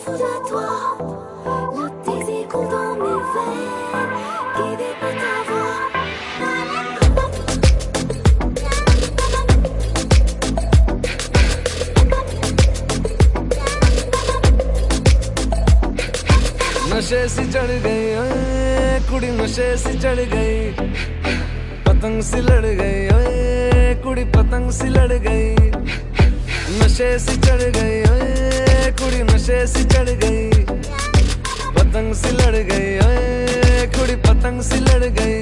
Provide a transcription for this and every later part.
fou de toi, le désir coule dans mes veines, guidé par ta voix. नशे सी चढ़ गई ओए कुड़ी, नशे सी चढ़ गई, पतंग सी लड़ गई ओए कुड़ी, पतंग सी लड़ गई। नशे सी चढ़ गई ओए कुड़ी, नशे सी चढ़ गई, पतंग सी लड़ गई ओए कुड़ी, पतंग सी लड़ गई।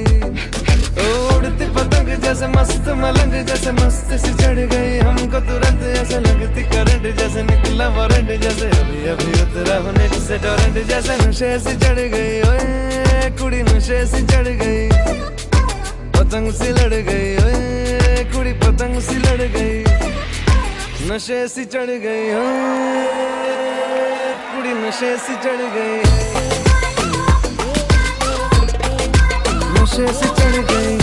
उड़ती पतंग जैसे मस्त मलंग, जैसे मस्त सी चढ़ गई, हमको तुरंत ऐसे लगती करंट, जैसे निकला वारंट, जैसे अभी अभी उतरा होने से टोरेंट, जैसे नशे सी चढ़ गई ओए कुड़ी, नशे सी चढ़ गई, पतंग सी लड़ गई ओए कुड़ी, पतंग सी लड़ गई। नशे सी चढ़ गई ओए कुड़ी, नशे सी चढ़ गई, नशे सी चढ़ गई।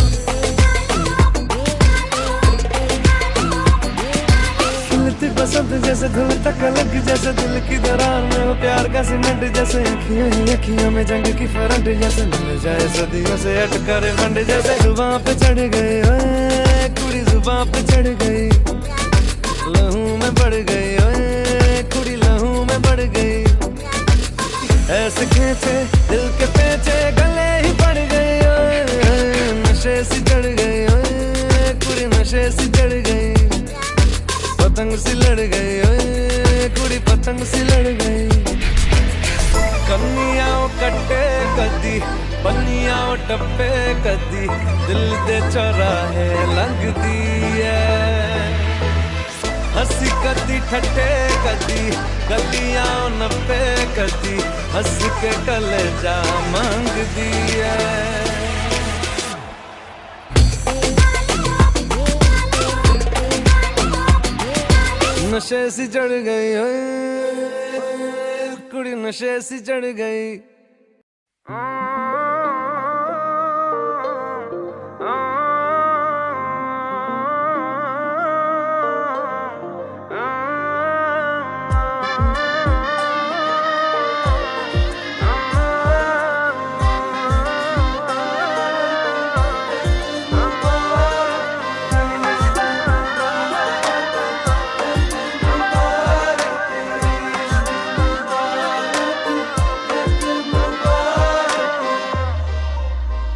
खिलती बसंत जैसे धुल तक अलग, जैसे दिल की दरार में हो प्यार का सीमेंट, जैसे अखियों ही अखियों में जंग की फरंट, जैसे मिल जाए सदियों से अटका रिबंड, जैसे जुबां पे चढ़ गई ओए कुड़ी, जुबां पे चढ़ गई, लहू में बढ़ गई ओए कुड़ी, लहू में बढ़ गई। ऐसे खींचे दिल के पेचे, गले ही पड़ गई ओए, नशे सी चढ़ गई ओए कुड़ी, नशे सी चढ़ गई, पतंग सी लड़ गई ओए कुड़ी, पतंग सी लड़ गई। कन्नियाओ कट्टे कदी, बन्नियाओ टप्पे कदी, दिल दे चौराहे लगदी है। हंसी कदी ठट्ठे कदी, गलियां नप्पे कदी, हंस के कलेजा मांगदी है। नशे सी चढ़ गई ओए कुड़ी, नशे सी चढ़ गई।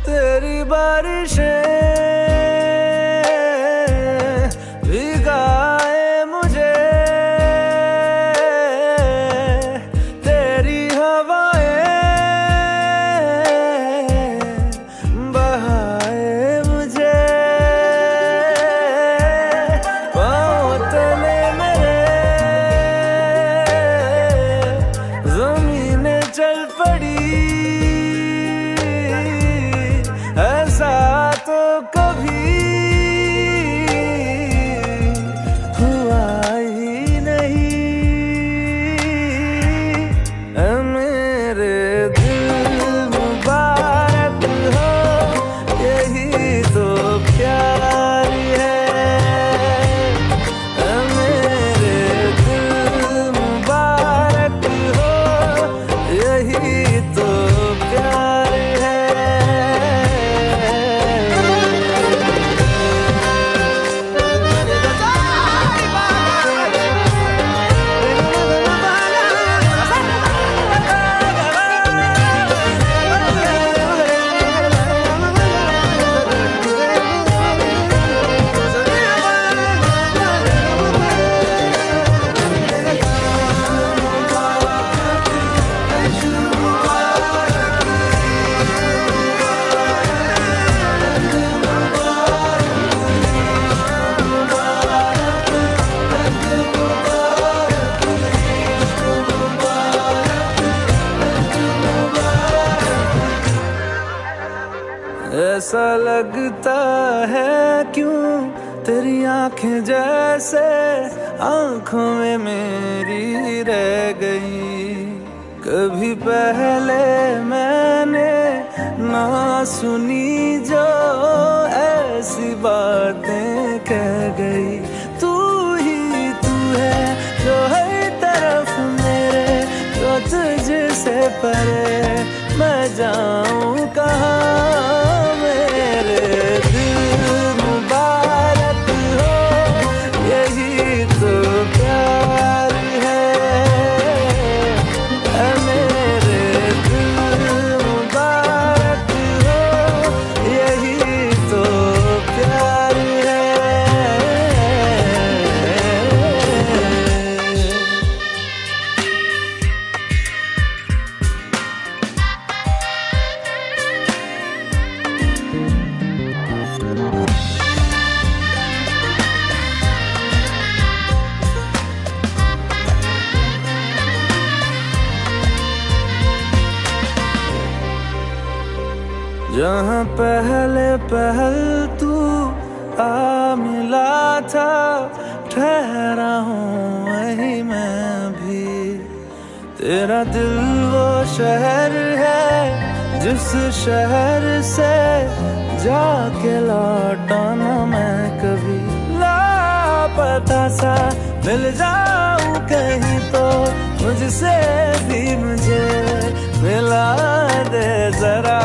तेरी बारिशें भिगाए मुझे, तेरी हवाएं बहाए मुझे, पाँव तले मेरे ज़मीनें चल पड़ी, ऐसा तो कभी हुआ ही नहीं। ऐ मेरे दिल मुबारक हो, यही तो प्यार है। ऐ मेरे दिल मुबारक हो, यही तो प्यार है। ऐसा लगता है क्यों तेरी आंखें जैसे आंखों में मेरी रह गई। कभी पहले मैंने ना सुनी जो ऐसी बातें कह गई। तू ही तू है जो हर तरफ मेरे, जो परे मैं जाऊं कहाँ। मेरे दिल मुबारक हो, यही तो प्यार है। मेरे दिल मुबारक हो, यही तो प्यार है। जहाँ पहले पहल तू आ मिला था, ठहरा हूँ वहीं मैं भी। तेरा दिल वो शहर है जिस शहर से जाके लौटा ना मैं कभी। लापता सा मिल जाऊं कहीं तो मुझसे भी मुझे मिला दे जरा।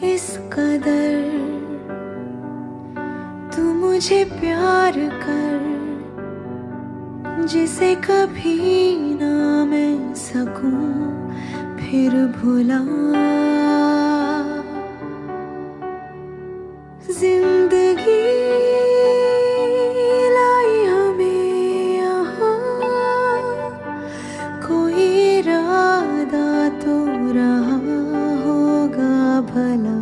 इस कदर तू मुझे प्यार कर, जिसे कभी ना मैं सकूं फिर भुला। जिंदगी लाई हमें यहाँ, कोई इरादा तो रहा होगा भला।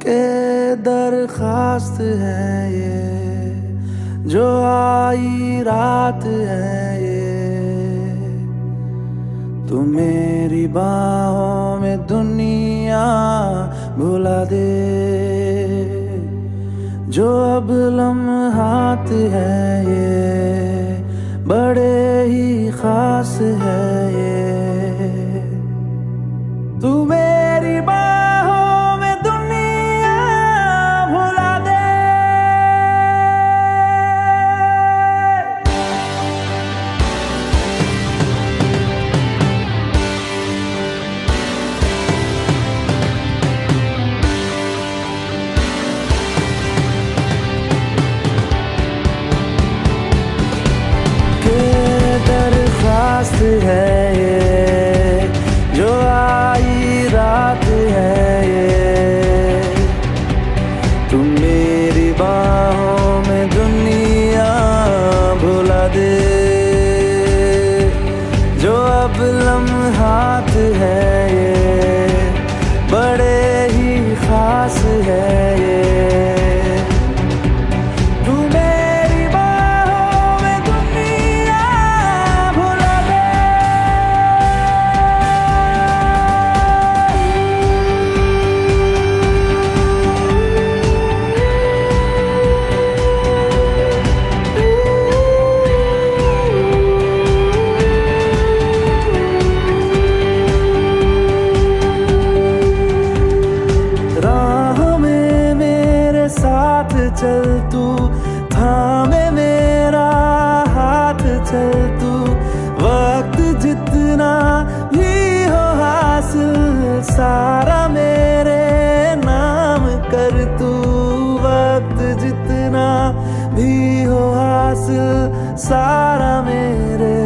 के दरखास्त है ये जो आई रात है ये, तू मेरी बाहों में दुनिया भुला दे। जो अब लम्हात है ये बड़े ही खास है ये, तू मेरी बाहों में दुनिया भुला दे। दरखास्त है ये जो आई रात है ये, तू मेरी बाहों में दुनिया भुला दे। जो अब लम्हात है ये बड़े ही खास है ये, चल तू थामे मेरा हाथ, चल तू वक्त जितना भी हो हासिल सारा मेरे नाम कर तू। वक्त जितना भी हो हासिल सारा मेरे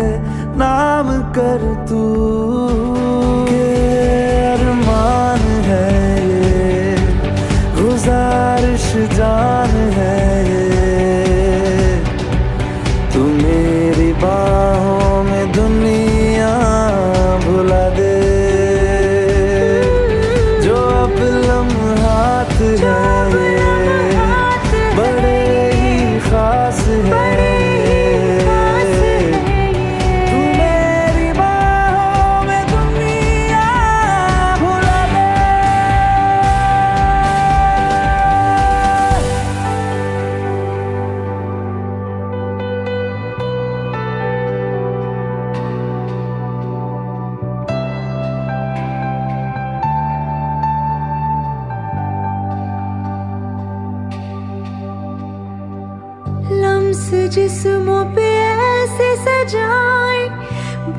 नाम कर तू। अरमान है ये, गुजारिश जान है ये, तू मेरी बाहों में दुनिया भुला दे। जो अब लम्हात है ये बड़े ही खास है, तू मेरी बाहों में दुनिया भुला दे। लम्स जिस्मों पे ऐसे सजाए,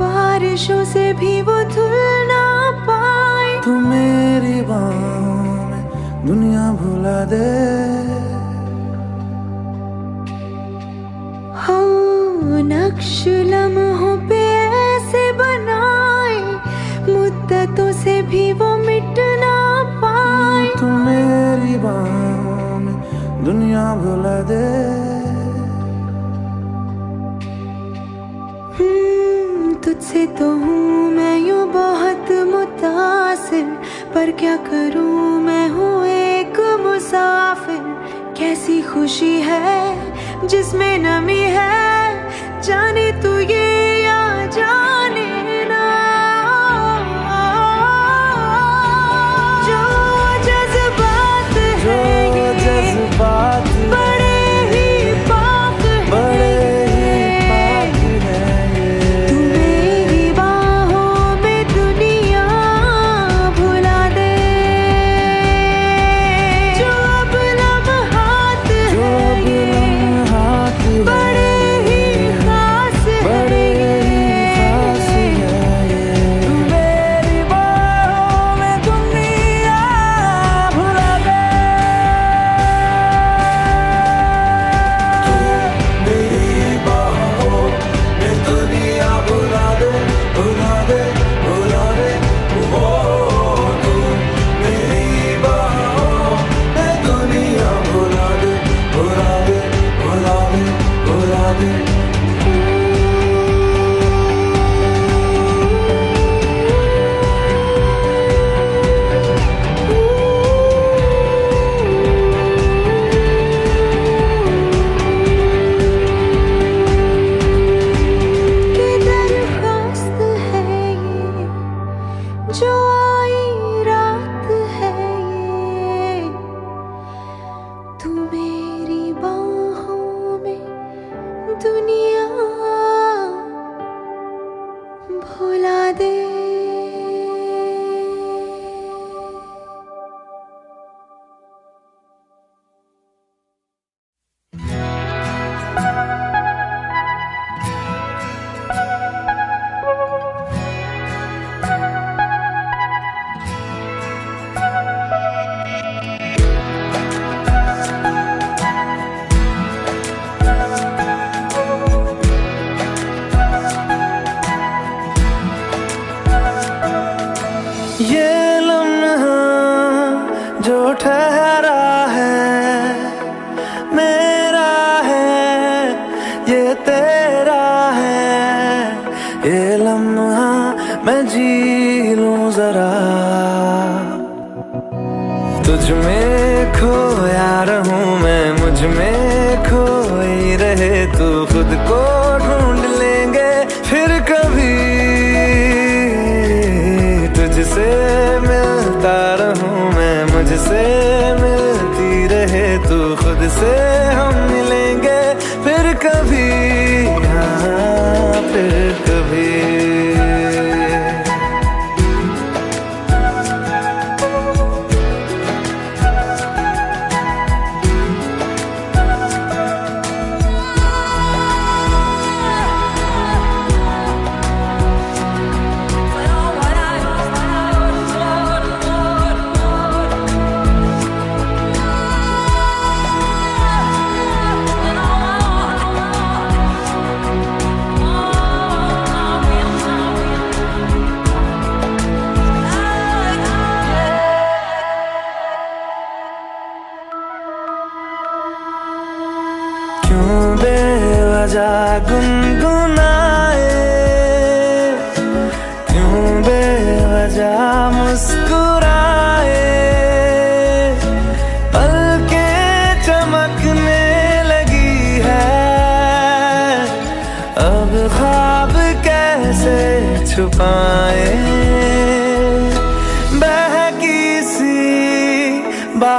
बारिशों से भी वो धुल ना पाए। तू मेरी बाहों में दुनिया भुला दे। हो नक्श लम्हों पे ऐसे बनाए, मुद्दतों से भी वो मिट ना पाए। तू मेरी बाहों में दुनिया भुला दे। तुझसे तो हूँ मैं यूँ बहुत मुतासिर, पर क्या करूँ मैं हूँ एक मुसाफिर। कैसी खुशी है जिसमें नमी है, जाने तू ये या जाने ना। जो जज्बात है ये जज्बात बड़े ही पाक है, तू मेरी बाहों में दुनिया भुला दे। जो अब लम्हात है बड़े ही खास है, तू मेरी बाहों में दुनिया भुला दे। तू मेरी बाहों में दुनिया भुला दे, भुला दे, भुला दे। ओ तू मेरी बाहों में दुनिया भुला दे, भुला दे, भुला दे, भुला दे। कि दरख्वास्त है ये, जो आई रात है ये, तू मेरी बाहों में दुनिया भुला दे। ये लम्हा जो ठहरा है मेरा है, ये तेरा है। ये लम्हा मैं जी लूं जरा, तुझ में खोया रहूं मैं, मुझ में खोई रहे तू। खुद को ढूंढ लेंगे फिर कभी, तुझसे मिलता रहूं मैं, मुझसे मिलती रहे तू। खुद से हम मिलेंगे फिर कभी, हाँ फिर कभी।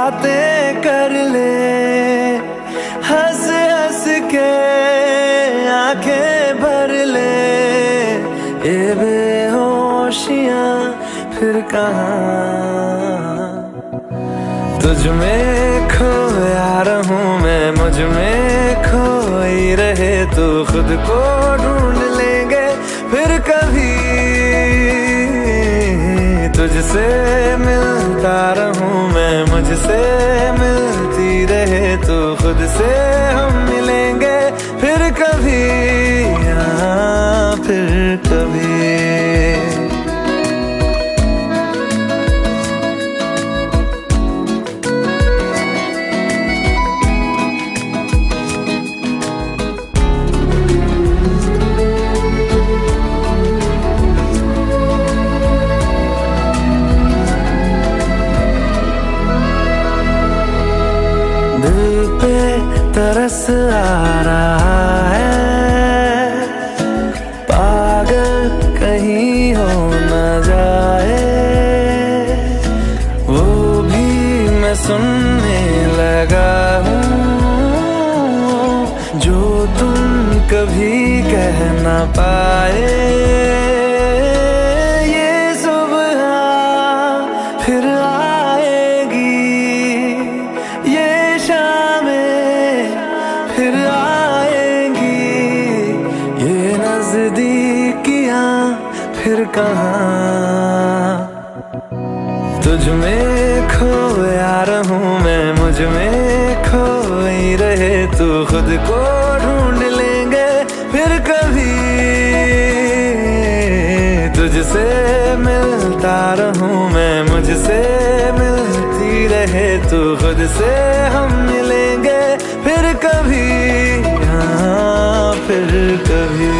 बातें कर ले, हंस हंस के आंखें भर ले, ये बेहोशियां फिर कहाँ। तुझ में खोया रहूं मैं, मुझ में खोई रहे तू, खुद को ढूंढ लेंगे फिर कभी। तुझसे मिलता रहूं मैं, मुझसे मिलती रहे तू, खुद से हम मिलेंगे फिर कभी, हाँ फिर कभी। दिल पे तरस आ रहा है, पागल कहीं हो न जाए, वो भी मैं सुनने लगा हूँ, जो तुम कभी कह न पाए। ये सुबह फिर आएगी, ये शामें फिर आएंगी, ये नजदीकियां फिर कहाँ। तुझ में खोया रहूं मैं, मुझ में खोई रहे तू, खुद को ढूंढ लेंगे फिर कभी। तुझसे मिलता रहूं मैं, मुझसे मिलती रहे तू, खुद से हम मिलेंगे फिर कभी, हाँ फिर कभी।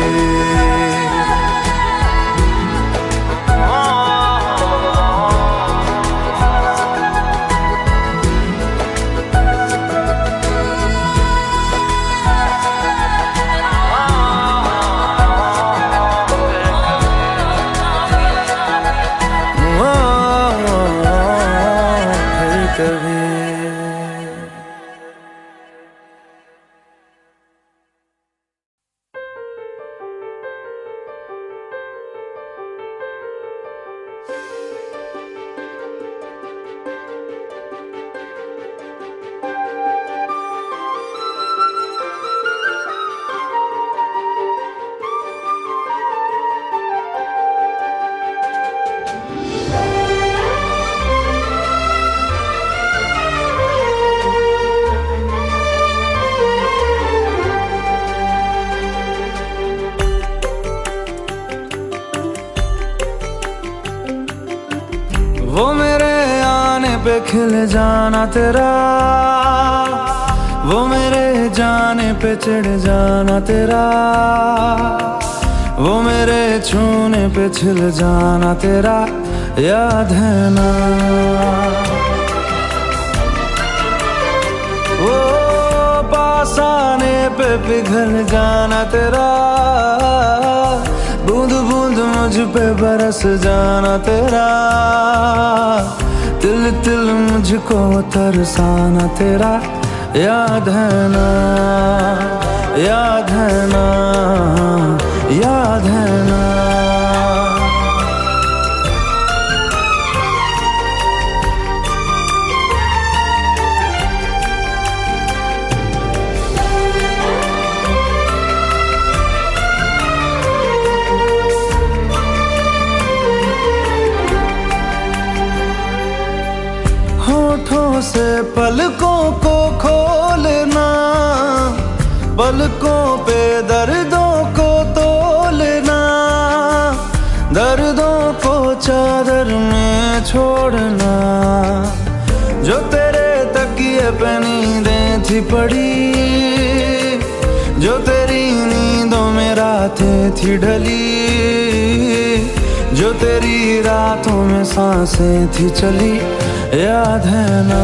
वो मेरे आने पे खिल जाना तेरा, वो मेरे जाने पे चिढ़ जाना तेरा, वो मेरे छूने पे छिल जाना तेरा, याद है ना। वो पास आने पे पिघल जाना तेरा, बूंद बूंद मुझ पे बरस जाना तेरा, तिल तिल मुझको तरसाना तेरा, याद है ना, याद है ना, याद है ना। होठों से पलकों को खोलना, पलकों पे दर्दों को तोलना, दर्दों को चादर में छोड़ना, जो तेरे तकिए पे नींदें थी पड़ी, जो तेरी नींदों में रातें थी ढली, जो तेरी रातों में सांसें थी चली, याद है ना,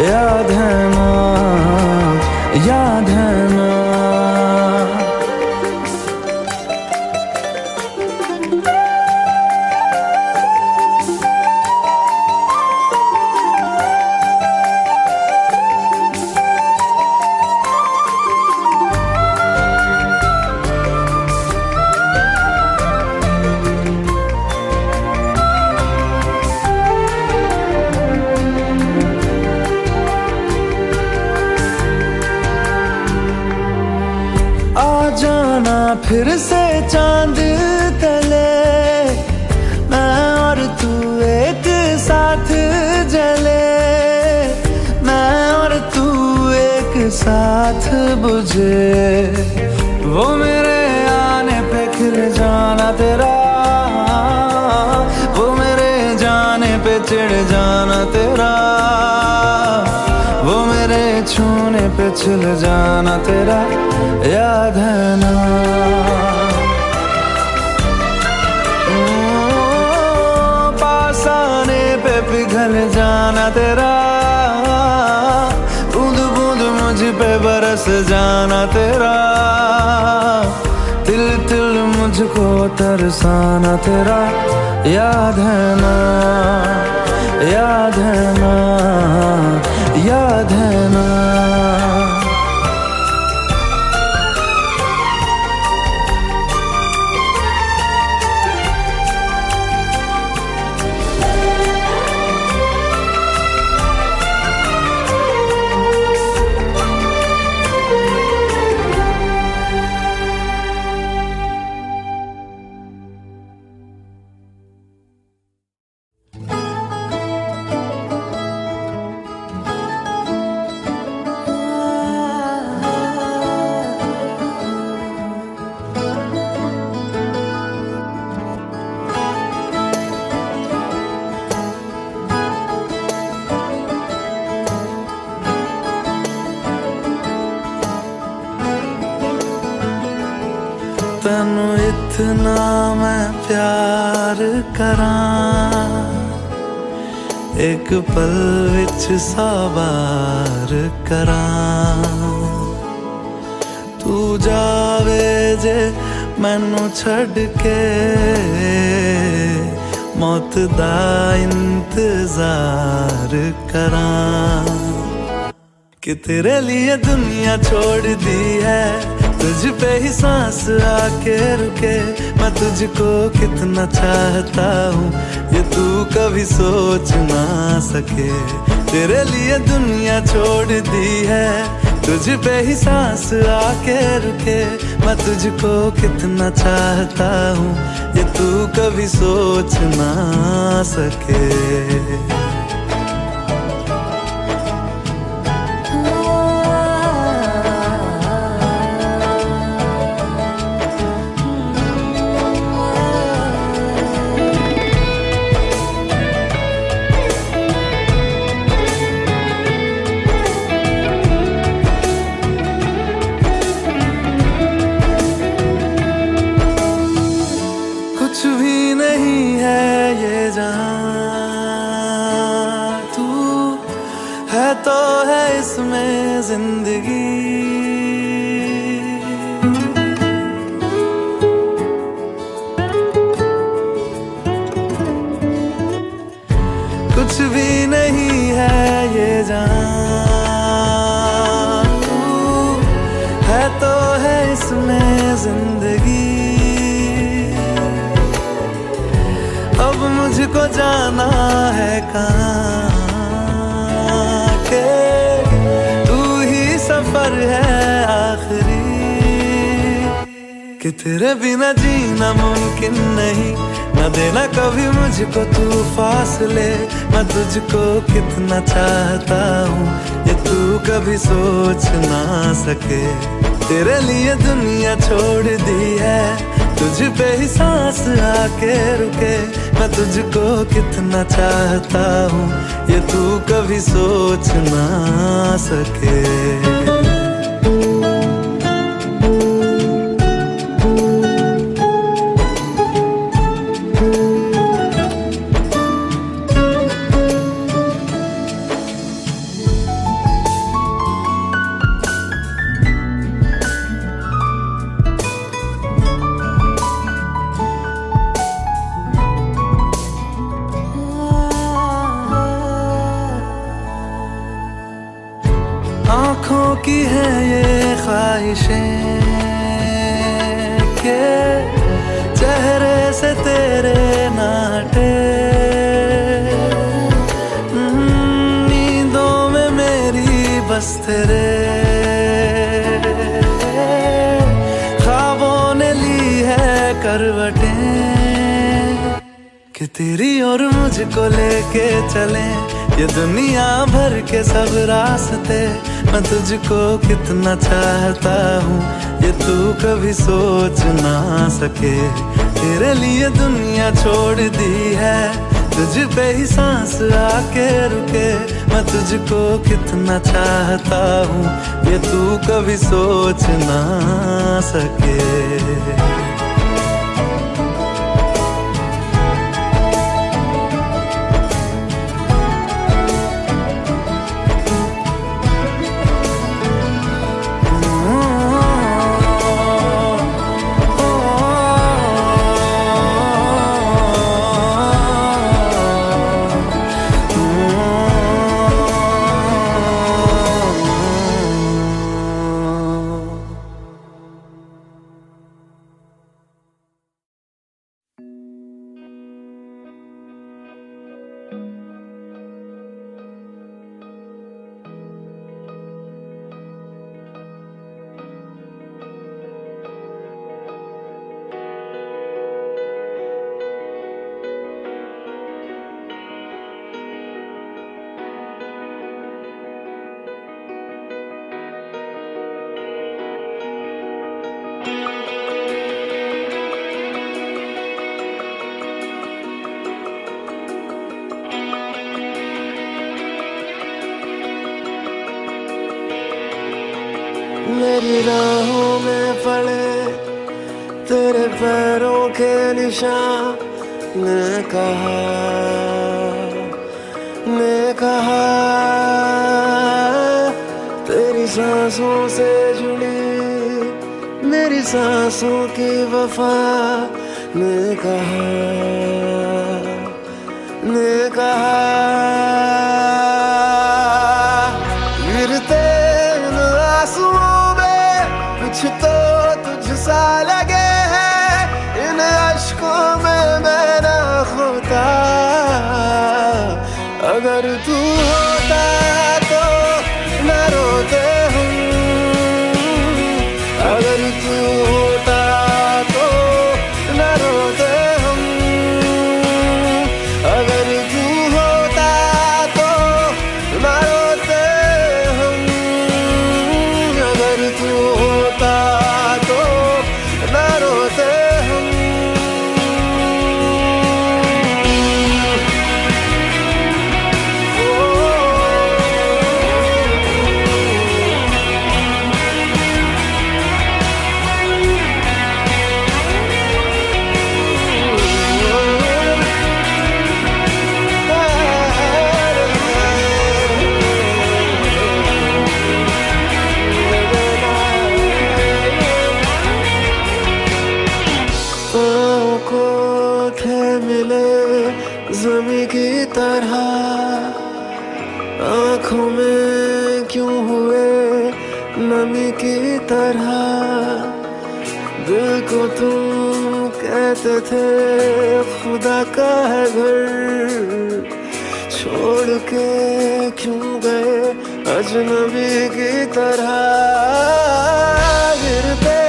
याद है ना, याद है ना। फिर से चांद तले मैं और तू एक साथ जले, मैं और तू एक साथ बुझे। वो मेरे आने पे खिल जाना तेरा, वो मेरे जाने पे चिढ़ जाना तेरा, वो मेरे छूने पे छिल जाना तेरा, याद है ना। पास आने पे पिघल जाना तेरा, बूंद बूंद मुझ पे बरस जाना तेरा, तिल तिल मुझको तरसाना तेरा, याद है ना, याद है ना, याद है ना। तैनू इतना मैं प्यार करां, एक पल विच 100 बार करां। तू जावे जे मैनू छड़ के, मौत दा इंतजार करां। कि तेरे लिए दुनिया छोड़ दी है, तुझ पे ही सांस आके रुके। मैं तुझको कितना चाहता हूँ ये तू कभी सोच ना सके। तेरे लिए दुनिया छोड़ दी है, तुझ पे ही सांस आके रुके। मैं तुझको कितना चाहता हूँ ये तू कभी सोच ना सके। कुछ भी नहीं है ये जहां, तू है तो है इसमें जिंदगी। कुछ भी नहीं है ये जहां, तू है तो है इसमें जिंदगी। अब मुझको जाना है कहाँ के तू ही सफर है आखिरी। कि तेरे बिना जीना मुमकिन नहीं, न देना कभी मुझको तू फासले। मैं तुझको कितना चाहता हूँ ये तू कभी सोच ना सके। तेरे लिए दुनिया छोड़ दी है, तुझ पे ही सांस आके रुके। मैं तुझको कितना चाहता हूँ ये तू कभी सोच ना सके। आँखों की है ये ख्वाहिशें के चेहरे से तेरे नाटे। नींदों में मेरी बस तेरे ख्वाबों ने कि तेरी और मुझको लेके चले ये दुनिया भर के सब रास्ते। मैं तुझको कितना चाहता हूँ ये तू कभी सोच ना सके। तेरे लिए दुनिया छोड़ दी है, तुझ पे ही सांस आके रुके। मैं तुझको कितना चाहता हूँ ये तू कभी सोच ना सके। मेरी राहों में पड़े तेरे पैरों के निशान। ने कहा तेरी सांसों से जुड़ी मेरी सांसों की वफा। ने कहा गिरते आंसुओं में कुछ तो तुझसा लगे है। इन अश्कों में मैं ना खोता, अगर तू होता तो न रोते हम। अगर तू होता तो न रोते हम। अगर तू होता तो न रोते हम। अगर तू होता तो न रोते हम। ज़मीं की तरह आँखों में क्यों हुए नमी की तरह। दिल को तुम कहते थे खुदा का है घर, छोड़ के क्यों गए अजनबी की तरह। गिरते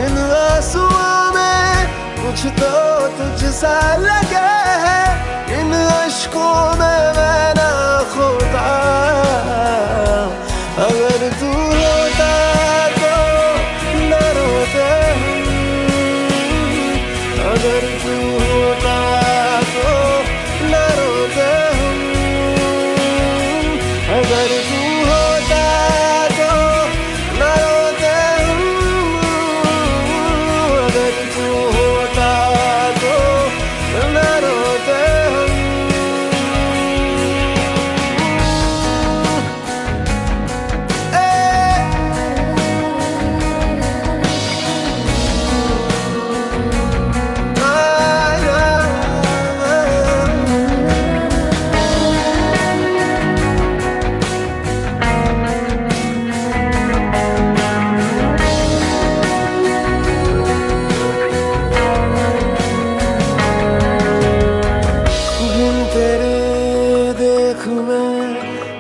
इन आंसुओं में कुछ तो तुझसा लगे है। इन अश्कों में मैं ना खोता, अगर तू होता तो न रोते हम। अगर तू होता तो न रोते हम। अगर तू होता तो न रोते हम। अगर तू होता तो न रोते हम।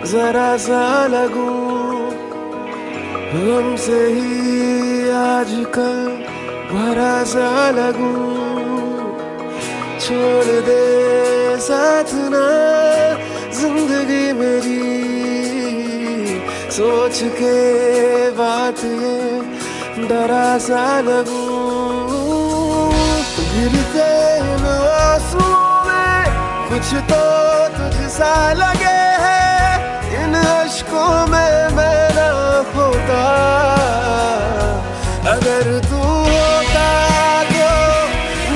जरा सा लगूं हमसे ही आजकल भरा सा लगूं। छोड़ दे साथ ना जिंदगी मेरी, सोच के बात ये डरा सा लगूं। गिरते इन आंसुओं में कुछ तो तुझसा लगे है, इन अश्कों में मैं ना होता। अगर तू होता तो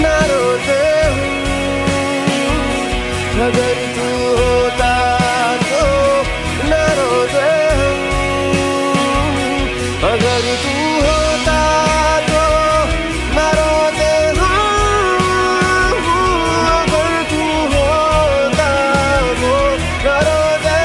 ना रोते हूँ, अगर तू होता तो ना रोते हूँ, अगर तू होता तो ना रोते हूँ, अगर तू होता तो ना रोते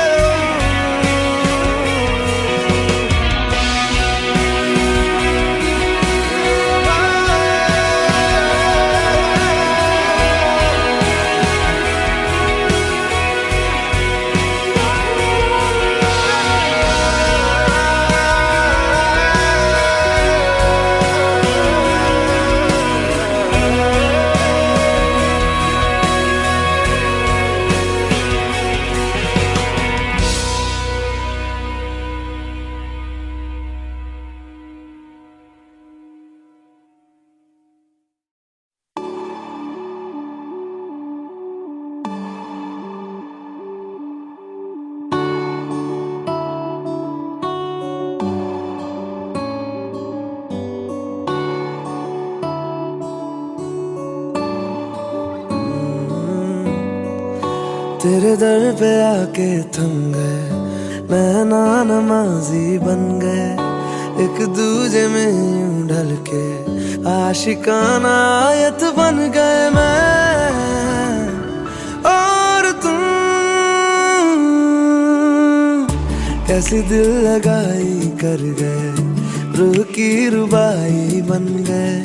तेरे दर पे आके थम गए, नैना नमाजी बन गए, एक दूजे में यूं ढल के आशिकाना आयत बन गए मैं और तुम। कैसी दिल लगाई कर गए, रूह की रुबाई बन गए,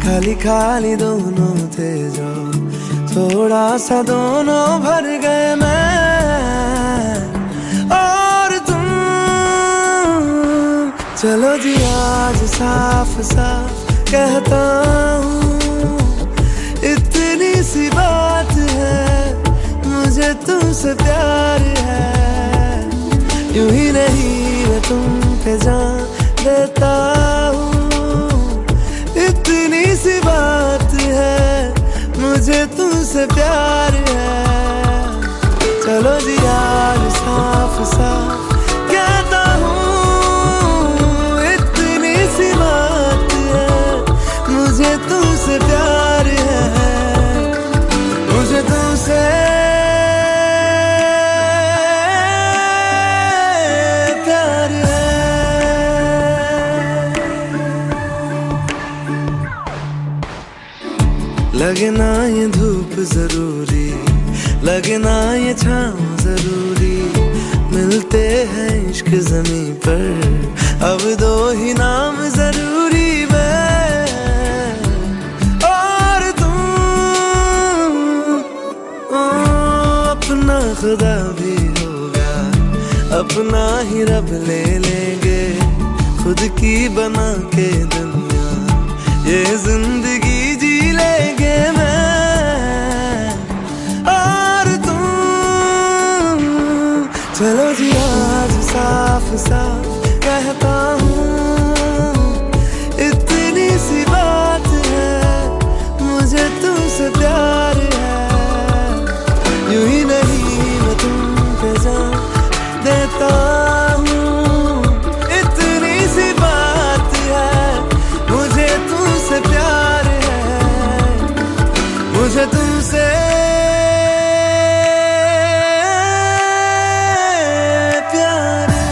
खाली खाली दोनों थे जो थोड़ा सा दोनों भर गए मैं और तुम। चलो जी आज साफ साफ कहता हूँ, इतनी सी बात है, मुझे तुमसे प्यार है। यूं ही नहीं मैं तुम पे जान देता हूँ, इतनी सी बात है, मुझे तुमसे प्यार है। चलो जी यार साफ साफ कहता हूँ, इतनी सी बात है, मुझे तुमसे प्यार है, मुझे तुमसे प्यार है। लगे ना ये धूप जरूरी, लगे ना ये छाँव जरूरी, मिलते हैं इश्क ज़मीं पर अब दो ही नाम जरूरी, मैं और तुम। अपना खुदा भी होगा, अपना ही रब ले लेंगे, खुद की बना के दुनिया ये जिंदगी जी लेंगे मैं और तुम। चलो जी आज साफ साफ कहता हूँ, इतनी सी बात है, मुझे तुमसे प्यार है। यूं ही नहीं मैं तुम पे जान देता हूँ, इतनी सी बात है, मुझे तुमसे प्यार है, मुझे तुमसे प्यार है।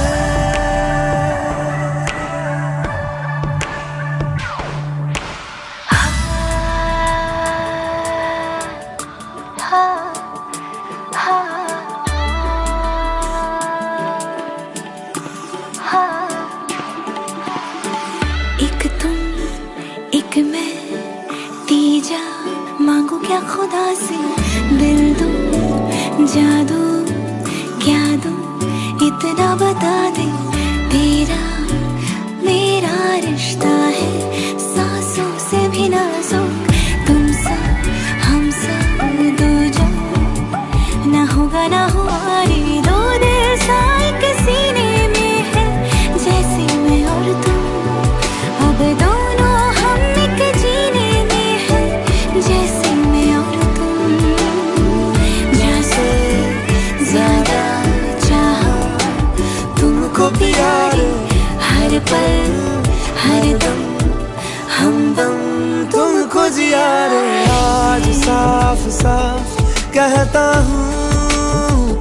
कहता हूँ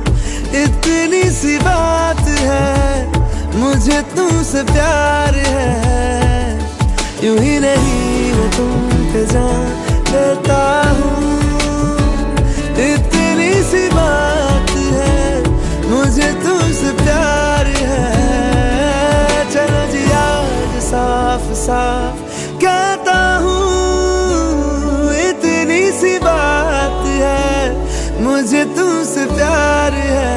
इतनी सी बात है, मुझे तुमसे प्यार है। यूं ही नहीं मैं तुम पे जान देता हूँ, इतनी सी बात है, मुझे तुमसे प्यार है। चलो जी आज साफ साफ कहता हूँ, इतनी सी बात है, मुझे तुमसे प्यार है,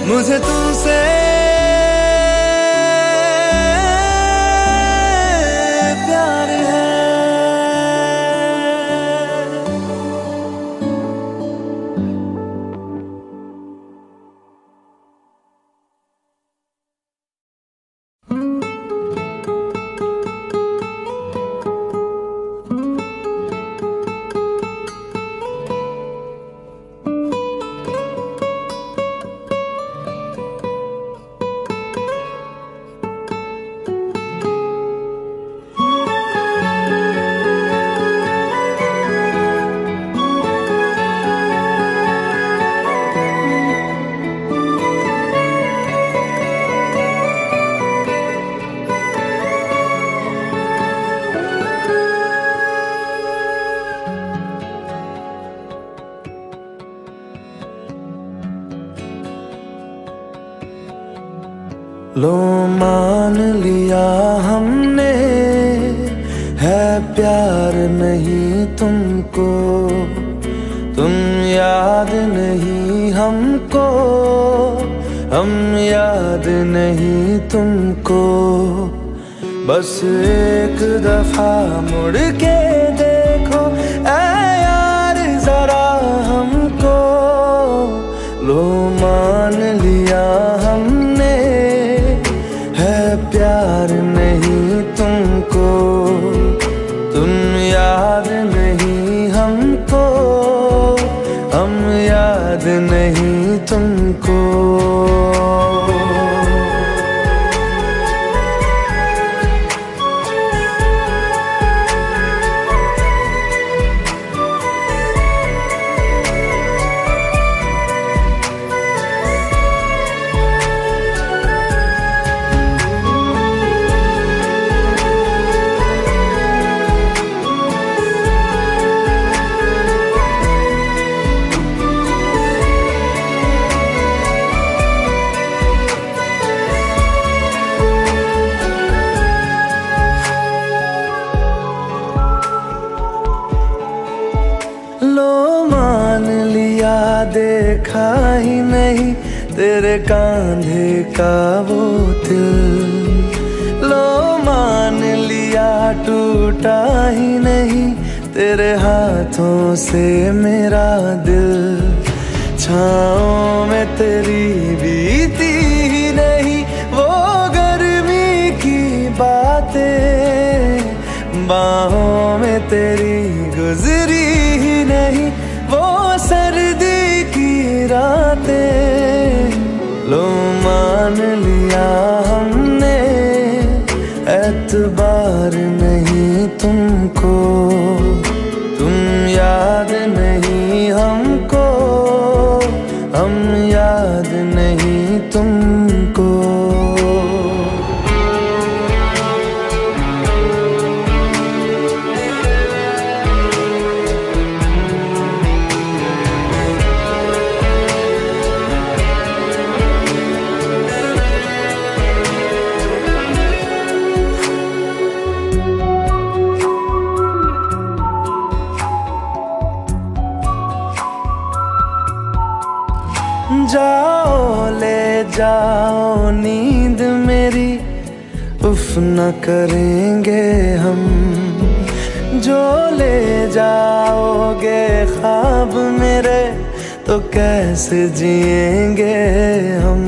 मुझे तुमसे प्यार है। लो मान लिया हमने, है प्यार नहीं तुमको, तुम याद नहीं हमको, हम याद नहीं तुमको। बस एक दफा मुड़ के देखो ऐ यार जरा हमको। लो मान लिया हमने, है प्यार नहीं तुमको, तुम याद नहीं हमको, हम याद नहीं तुमको। लो मान लिया देखा ही नहीं तेरे कांधे का वो दिल। लो मान लिया टूटा ही नहीं तेरे हाथों से मेरा दिल। छाँव में तेरी बीती ही नहीं वो गर्मी की बातें, बाहों में तेरी गुजरी ही नहीं वो सर्दी की रातें। लो मान लिया हमने, एतबार नहीं तुमको, तुम याद नहीं हमको, हम याद नहीं तुमको। जाओ ले जाओ नींद मेरी, उफ न करेंगे हम। जो ले जाओगे ख्वाब मेरे तो कैसे जिएंगे हम।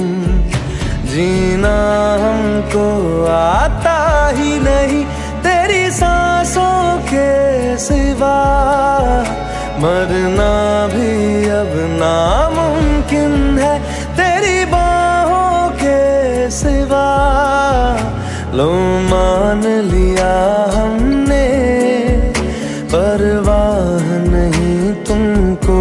जीना हमको आता ही नहीं तेरी सांसों के सिवा, मरना भी अब नामुमकिन है तेरी बाहों के सिवा। लो मान लिया हमने, परवाह नहीं तुमको,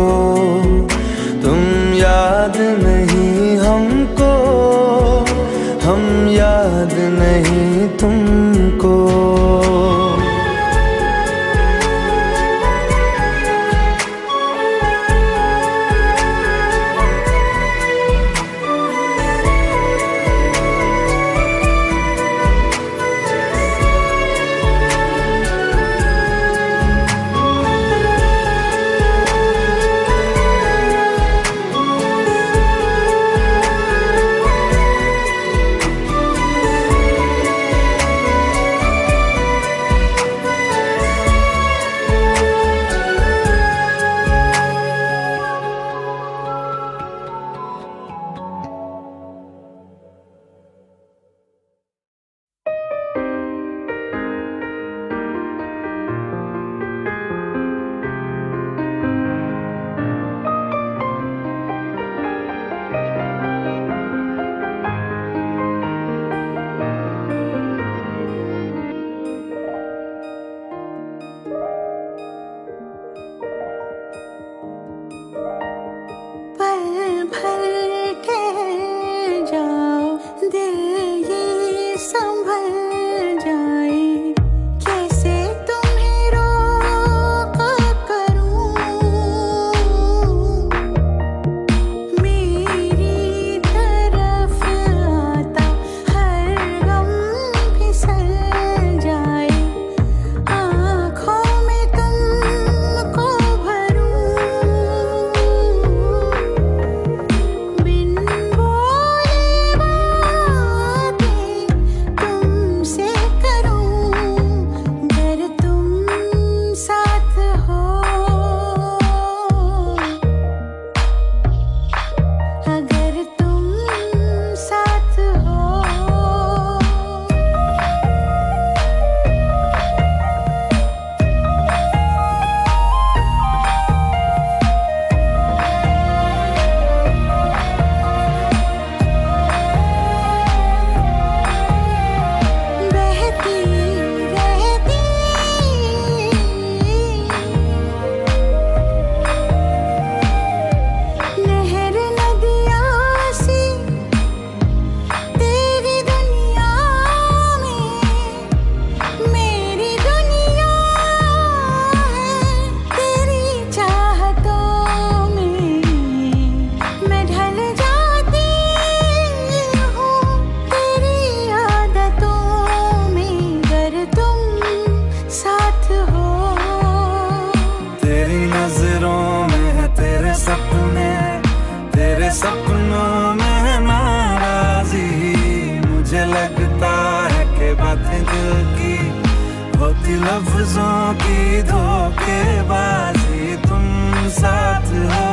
लफ्जों की धोखेबाजी, तुम साथ हो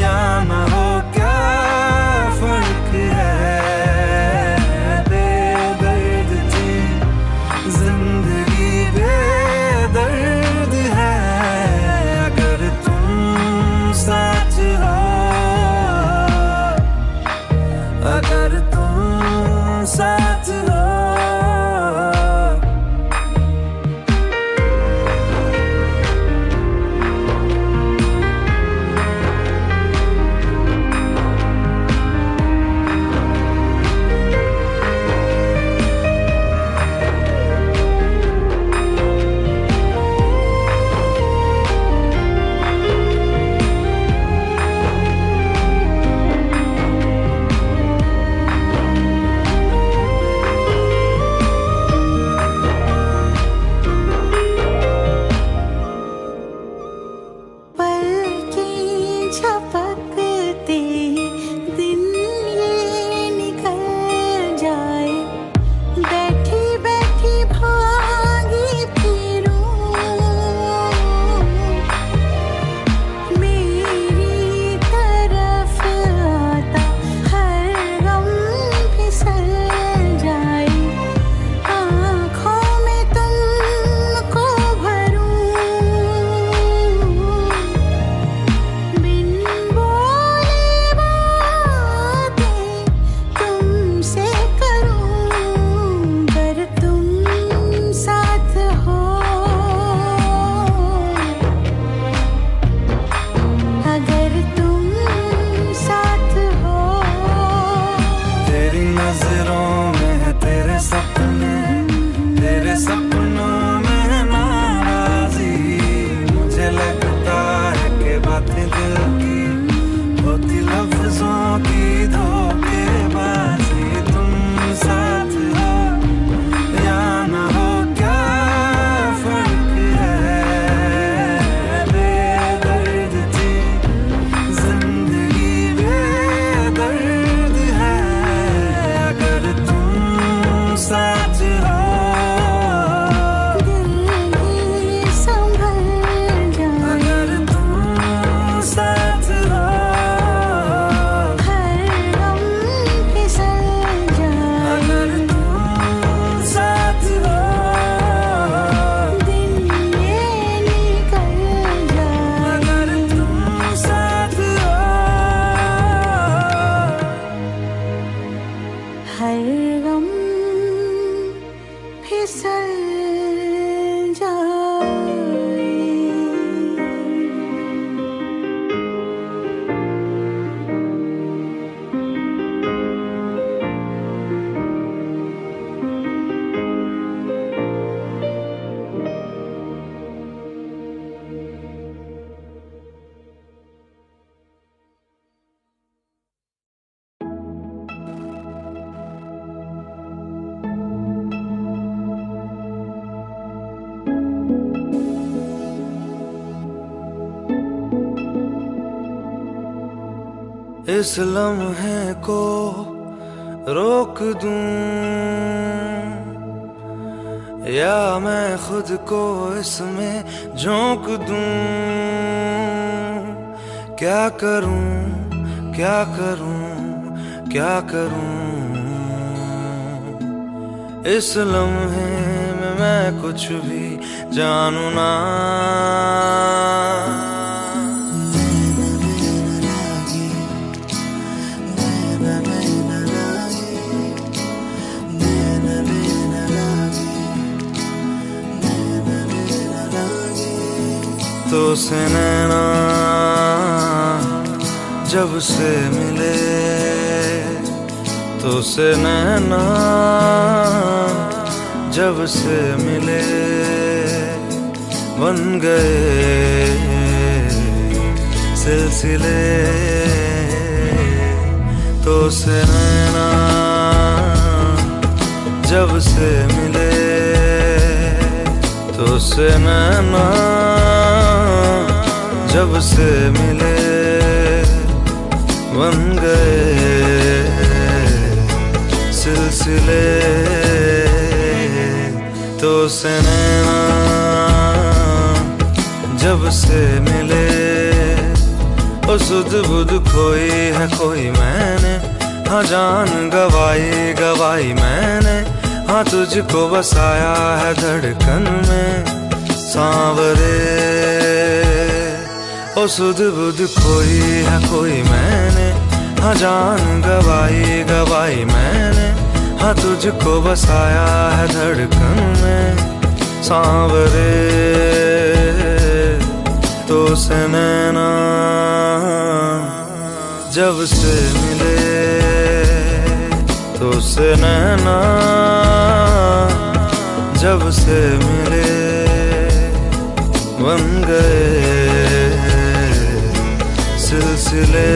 या न हो क्या फर्क है। बेदर्द थी जिंदगी, बेदर्द है अगर तुम साथ हो, अगर तुम साथ हो। इस लम्हे को रोक दूं या मैं खुद को इसमें झोंक दूं, क्या करूं क्या करूं क्या करूं। इस लम्हे में मैं कुछ भी जानू ना, तो से नैना जब से मिले, तो से नैना जब से मिले बन गए सिलसिले। तो से नैना जब से मिले, तो से नैना जब से मिले बन गए सिलसिले। तो से नैना जब से मिले ओ सुध बुध खोई है कोई मैंने, हाँ जान गवाई गवाई मैंने, हाँ तुझको बसाया है धड़कन में सांवरे। ओ सुध बुध खोई है कोई मैंने, हाँ जान गवाई गवाई मैंने, हाँ तुझको बसाया है धड़कन में सांवरे। तो से नैना जब से मिले, तो से नैना जब से मिले, बन गए सिलसिले।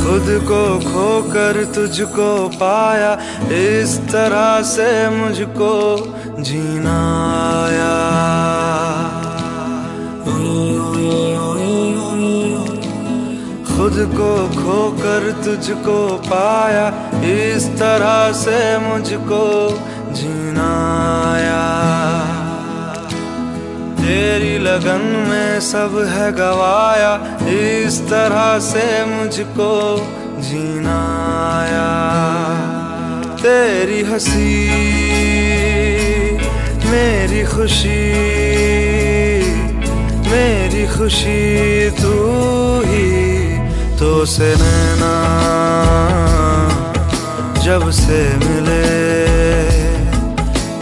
खुद को खोकर तुझको पाया, इस तरह से मुझको जीना आया। खुद को खोकर तुझको पाया, इस तरह से मुझको जीना आया। तेरी लगन में सब है गवाया, इस तरह से मुझको जीना आया। तेरी हंसी मेरी खुशी, मेरी खुशी तू ही। तो से नैना जब से मिले,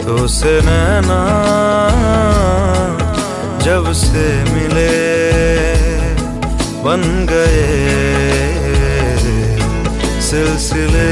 तो से नैना जब से मिले, बन गए सिलसिले।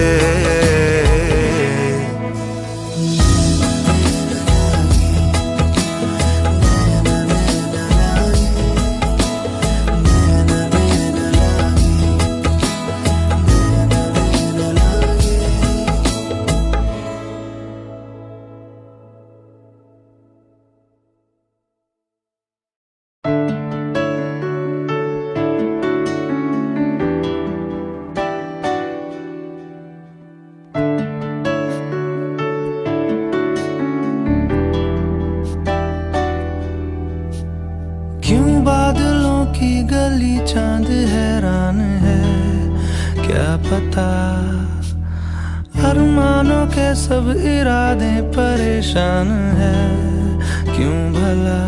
क्यों बादलों की गली चांद हैरान है, क्या पता अरमानों के सब इरादे परेशान है। क्यों भला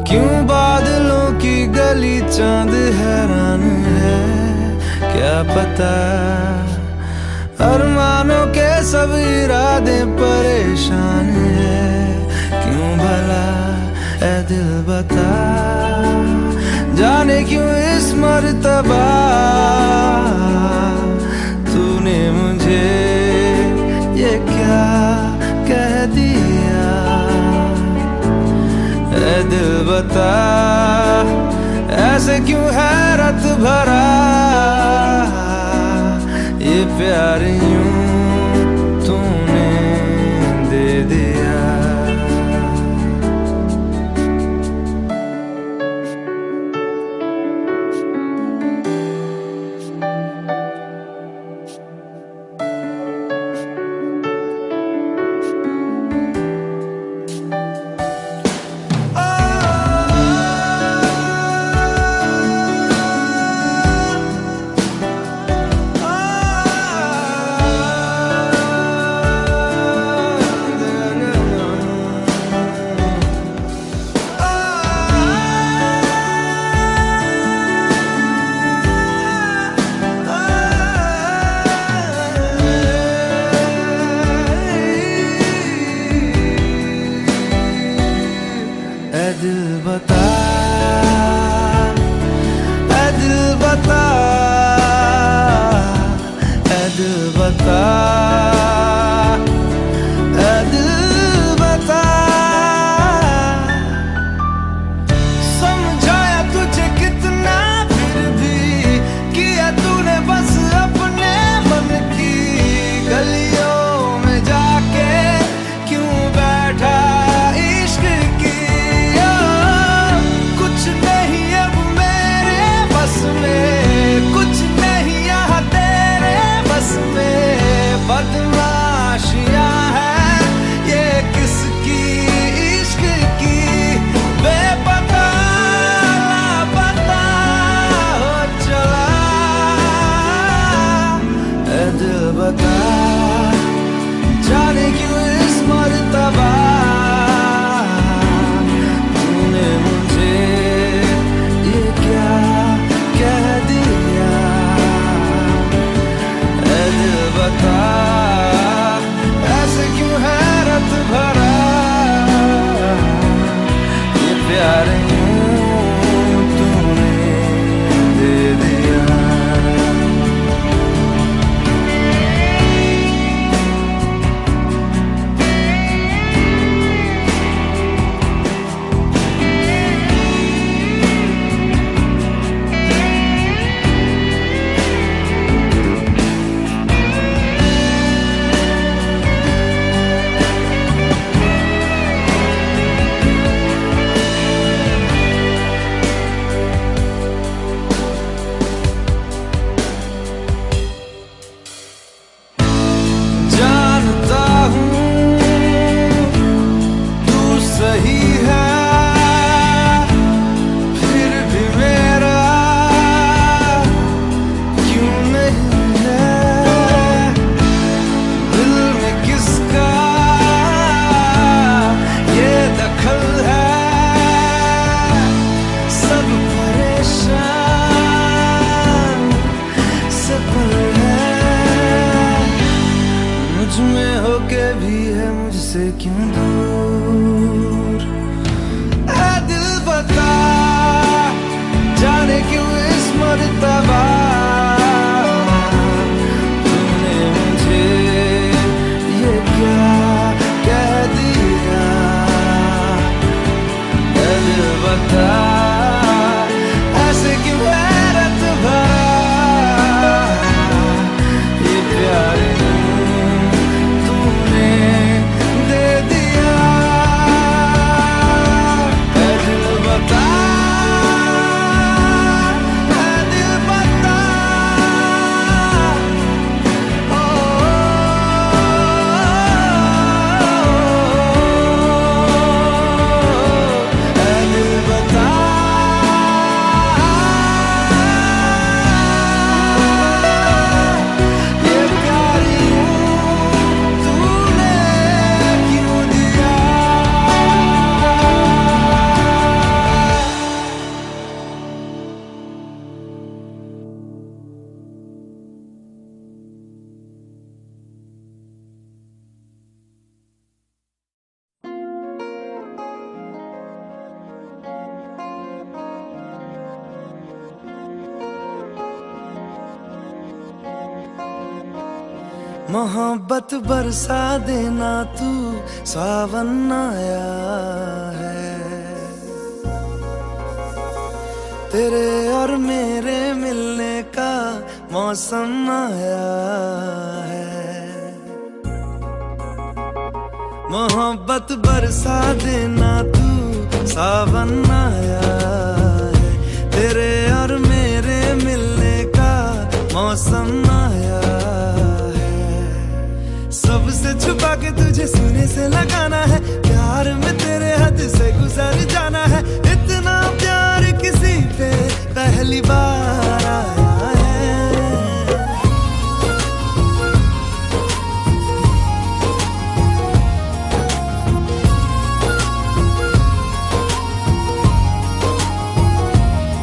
क्यों बादलों की गली चांद हैरान है, क्या पता अरमानों के सब इरादे परेशान है। क्यों भला ऐ दिल बता, जाने क्यों इस मर्तबा तूने मुझे ये क्या कह दिया। ऐ दिल बता ऐसे क्यों हैरत भरा ये प्यार यूं तूने दे दिया। से क्यों दूर। ऐ दिल बता जाने क्यों इस मर्तबा तूने मुझे ये क्या कह दिया। ऐ दिल बता ऐसे क्यों हैरत भरा ये प्यार तूने दे दिया। ऐ दिल बता मोहब्बत बरसा देना तू सावन आया है। तेरे और मेरे मिलने का मौसम आया है। मोहब्बत बरसा देना तू सावन आया है। तेरे और मेरे मिलने का मौसम आया है। सबसे छुपा के तुझे सीने से लगाना है। प्यार में तेरे हद से गुजर जाना है। इतना प्यार किसी पे पहली बार आया है।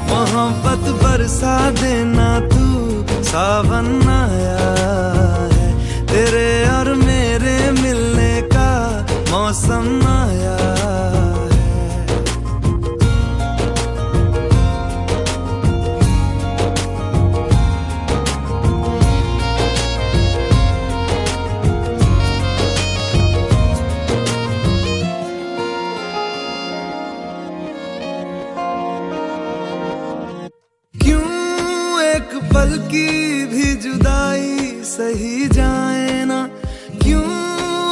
मोहब्बत बरसा देना तू सावन आया है। तेरे और मेरे मिलने का मौसम आया है। क्यों एक पल की भी जुदाई सही जाए ना। क्यों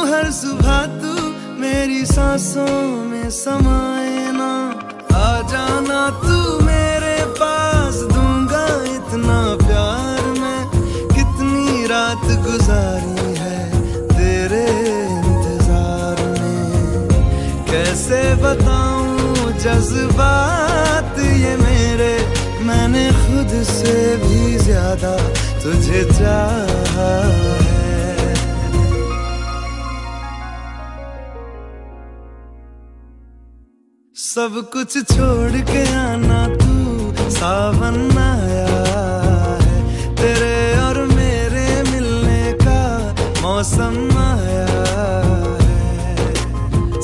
हर सुबह तू मेरी सांसों में समाए ना। आ जाना तू मेरे पास, दूंगा इतना प्यार मैं। कितनी रात गुजारी है तेरे इंतजार में। कैसे बताऊं जज्बात ये मेरे, मैंने खुद से भी ज्यादा तुझे चाहा है। सब कुछ छोड़ के आना तू सावन आया है। तेरे और मेरे मिलने का मौसम आया है।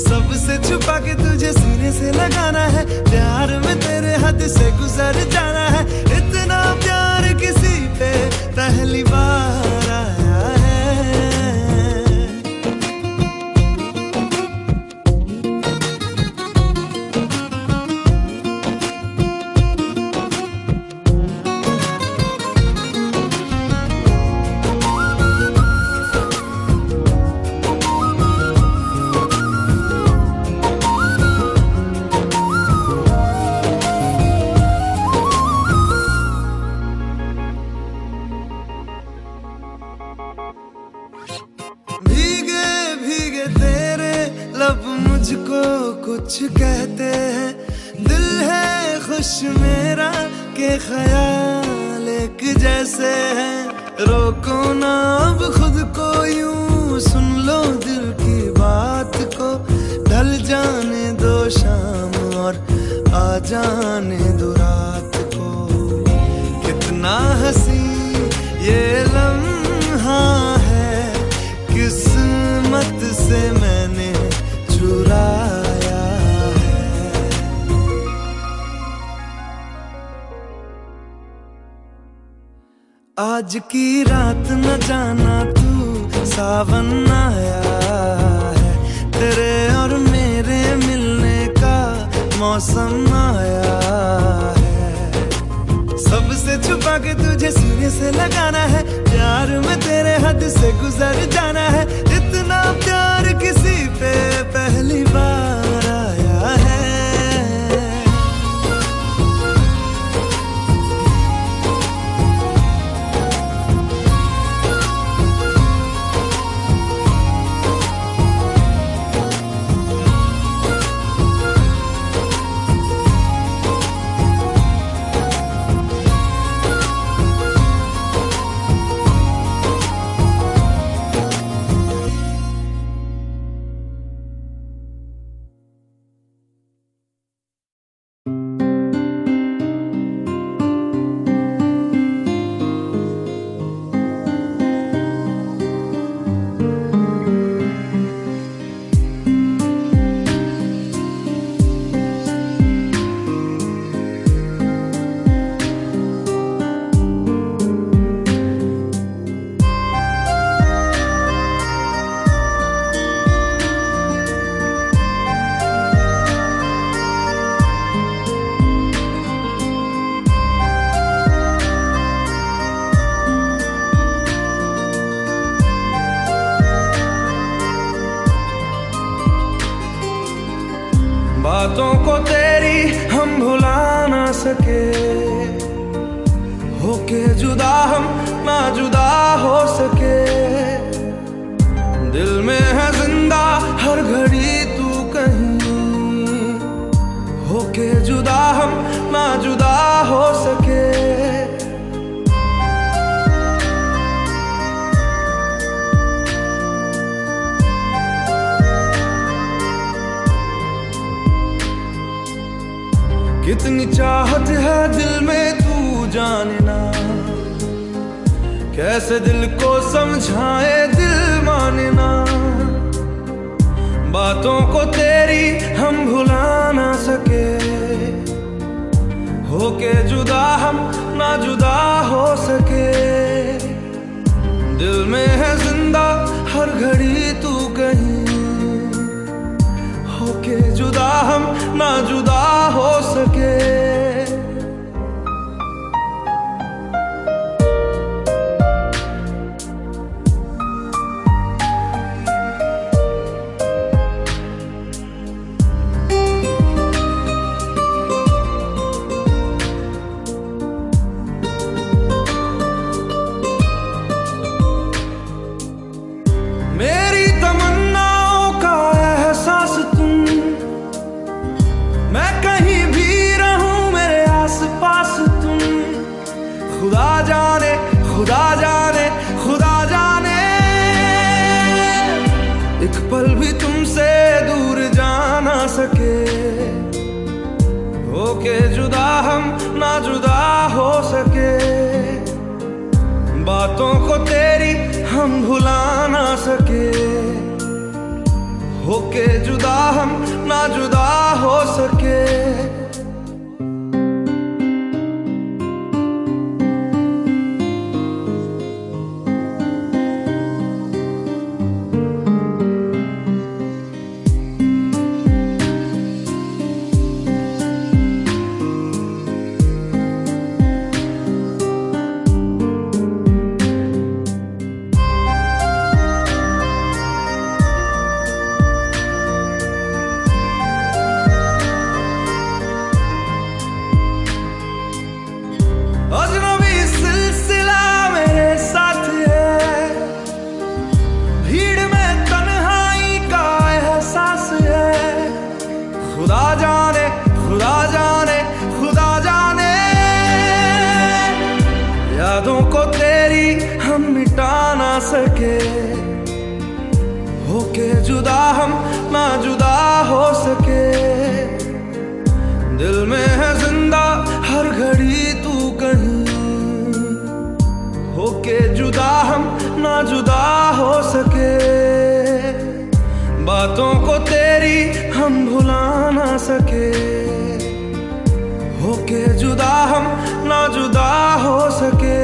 सबसे छुपा के तुझे सीने से लगाना है। प्यार में तेरे हद से गुजर जाना है। इतना प्यार किसी पे पहली बार आया है। लब मुझको कुछ कहते हैं। दिल है खुश मेरा के ख्याल एक जैसे है। रोको ना अब खुद को यूं, सुन लो दिल की बात को। ढल जाने दो शाम और आ जाने दो रात को। कितना हंसी ये लम्हा है, किस्मत से मैंने आज की रात न जाना तू सावन आया है, तेरे और मेरे मिलने का मौसम आया है। सबसे छुपा के तुझे सीने से लगाना है, प्यार में तेरे हद से गुजर जाना है। इतना प्यार किसी पे पहली बार आया है। बातों को तेरी हम भुला ना सके, होके जुदा हम ना जुदा हो सके। दिल में है जिंदा हर घड़ी तू कहीं, होके जुदा हम ना जुदा हो सके। कितनी चाहत है दिल में तू जाने ना, कैसे दिल को समझाए दिल माने ना। बातों को तेरी हम भुला ना सके, होके जुदा हम ना जुदा हो सके। दिल में है जिंदा हर घड़ी तू कहीं, होके जुदा हम ना जुदा हो सके। मेरी तमन्नाओं का एहसास तुम, मैं कहीं भी रहूं मेरे आसपास तुम। खुदा जाने खुदा जाने खुदा जाने, एक पल भी तुमसे दूर जा ना सके। होके जुदा हम ना जुदा हो सके, बातों को तेरी हम भुला ना सके। होके जुदा हम ना जुदा हो सके। अजनबी सिलसिला मेरे साथ है, भीड़ में तन्हाई का एहसास है। खुदा जाने खुदा जाने खुदा जाने, यादों को तेरी हम मिटा ना सके। होके जुदा हम ना जुदा हो सके। दिल में है जिंदा हर घड़ी तू कहीं, होके जुदा हम ना जुदा हो सके। बातों को तेरी हम भुला ना सके, होके जुदा हम ना जुदा हो सके।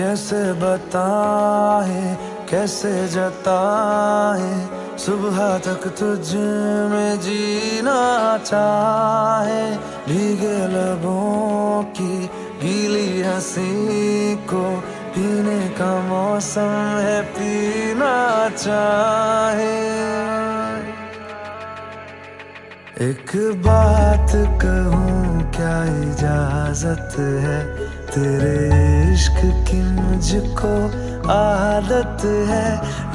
कैसे बताए कैसे जताए, सुबह तक तुझ में जीना चाहे। भीगे लबों की गीली हंसी को पीने का मौसम है, पीना चाहे। एक बात कहूँ क्या इजाजत है, तेरे इश्क की मुझको आदत है।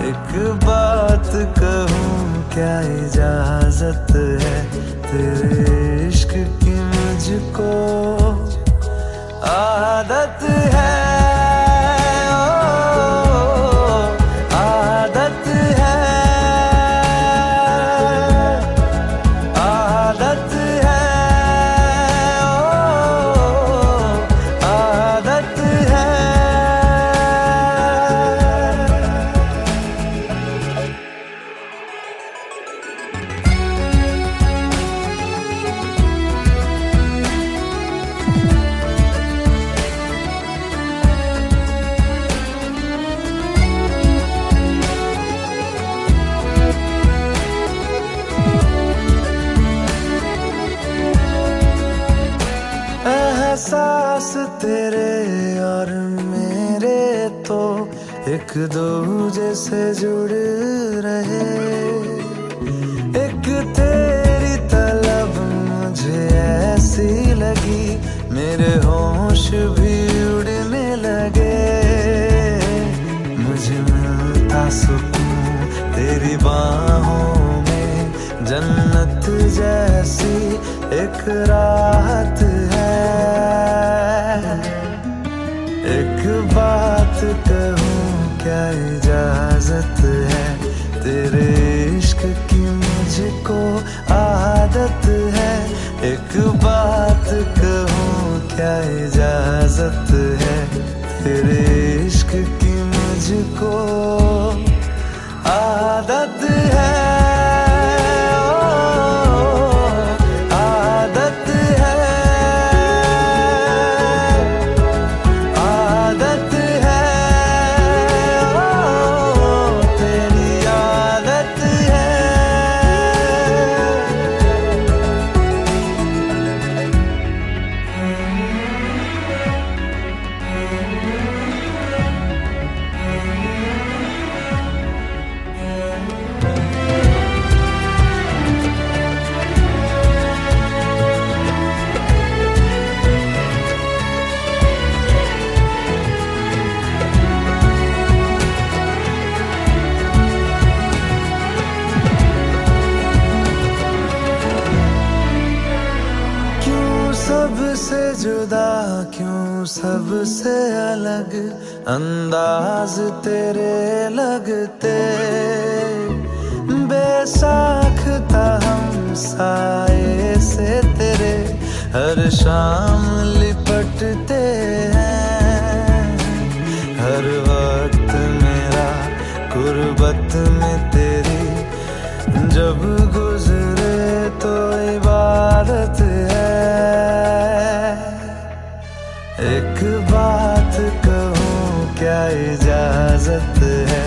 एक बात कहूँ क्या इजाजत है, तेरे इश्क की मुझको आदत है। एहसास तेरे और मेरे तो एक दूजे से जुड़ रहे। एक तेरी तलब मुझे ऐसी लगी, मेरे होश भी उड़ने लगे। मुझे मिलता सुकून तेरी बाहों में, जन्नत जैसी एक राहत है। एक बात कहूँ क्या इजाजत है, तेरे इश्क की मुझको आदत है। एक बात कहूँ क्या इजाजत है, तेरे इश्क की मुझको आदत है। सबसे जुदा क्यों सबसे अलग अंदाज तेरे लगते। बेसाख था हम साए से तेरे, हर शाम लिपटते हैं। हर वक्त मेरा गुर्बत में तेरी जब गुजरे तो इबादत है। एक बात कहूँ क्या इजाजत है,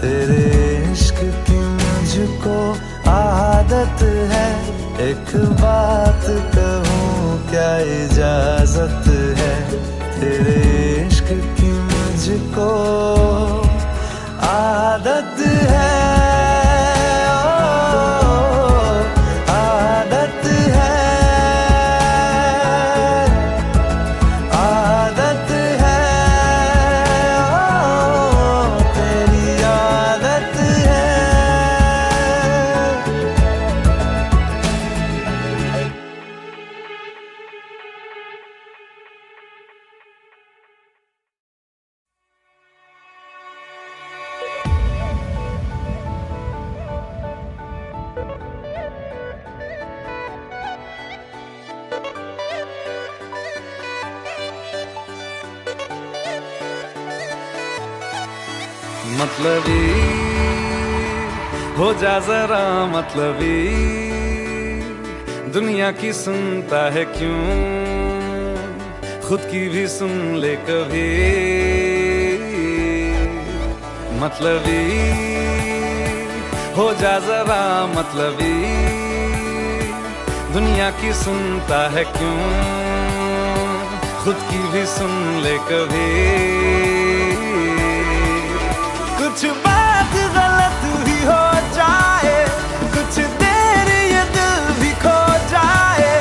तेरे इश्क की मुझको आदत है। एक बात कहूँ क्या इजाजत है, तेरे इश्क की मुझको आदत है। मतलबी हो जा जरा मतलबी, दुनिया की सुनता है क्यों, खुद की भी सुन ले कभी। मतलबी हो जा जरा मतलबी, दुनिया की सुनता है क्यों, खुद की भी सुन ले कभी। कुछ बात गलत भी हो जाए, कुछ देर ये दिल भी खो जाए,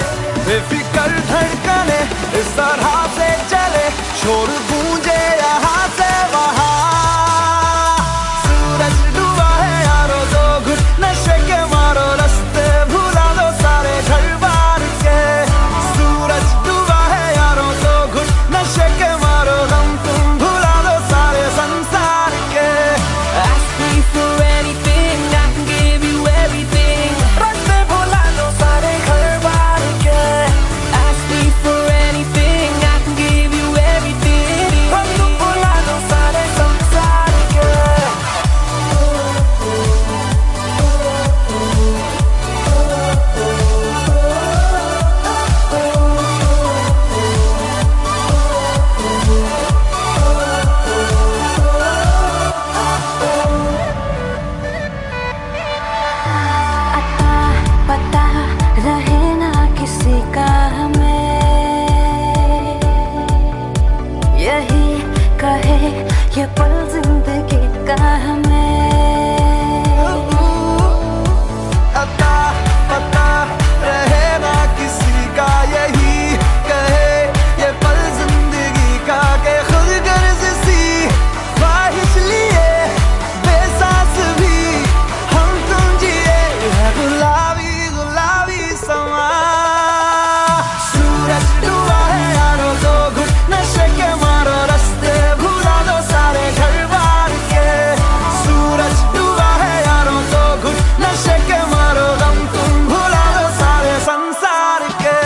बेफिक्र धड़कने इस तरह से चले, शोर गूंजे यहाँ से वहाँ। सूरज डूबा है यारो, दो घुट नशे के मारो, रास्ते भुला दो सारे घर बार के। सूरज डूबा है यारो, दो घुट नशे के मारो, गम तुम भुला दो सारे संसार के। Ask me for anything, I can give you everything. रास्ते भुला दो सारे घर बार के। Ask me for anything, I can give you everything. हम तुम भुला दो सारे संसार के। अता पता रहे ना किसी का हमें, यही कहे ये पल जिंदगी का हमें। अता पता रहे ना किसी का, यही कहे ये पल जिंदगी का, के खुद गर्ज सी ख्वाहिश लिए बेसास भी हम तुम जिए है गुलाबी गुलाबी समा। सूरज डूबा है यारो, दो घुट नशे के मारो, रास्ते भुला दो सारे घर बार के। सूरज डूबा है यारो, दो घुट नशे के मारो, गम तुम भुला दो सारे संसार के।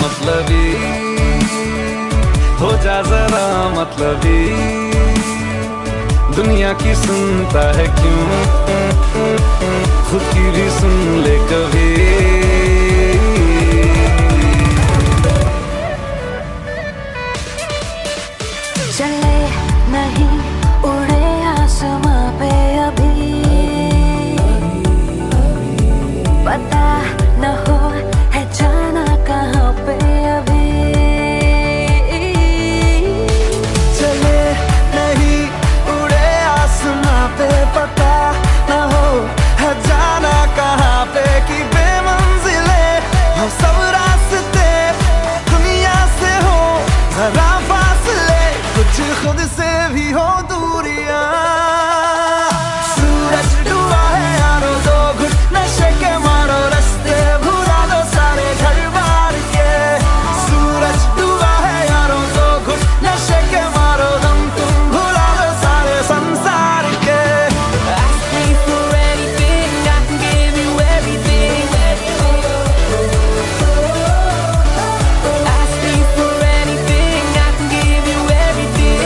मतलबी हो जा जरा मतलबी, दुनिया की सुनता है क्यों, खुद की भी सुन ले कभी। चले नहीं उड़े आसमां पे अभी, पता न हो है जाना कहाँ पे अभी। चले नहीं उड़े आसमां पे, पता न हो है जाना कहाँ पे, कि बेमंजिले हो सब रास्ते, दुनिया से हो जरा फासले, कुछ खुद से भी हो दूरियां। सूरज डूबा है यारो, दो घुट नशे के मारो, रास्ते भुला दो सारे घर बार के। सूरज डूबा है यारो, दो घुट नशे के मारो, गम तुम भुला दो सारे संसार के। Ask me for anything, I can give you everything. Ask me for anything, I can give you everything.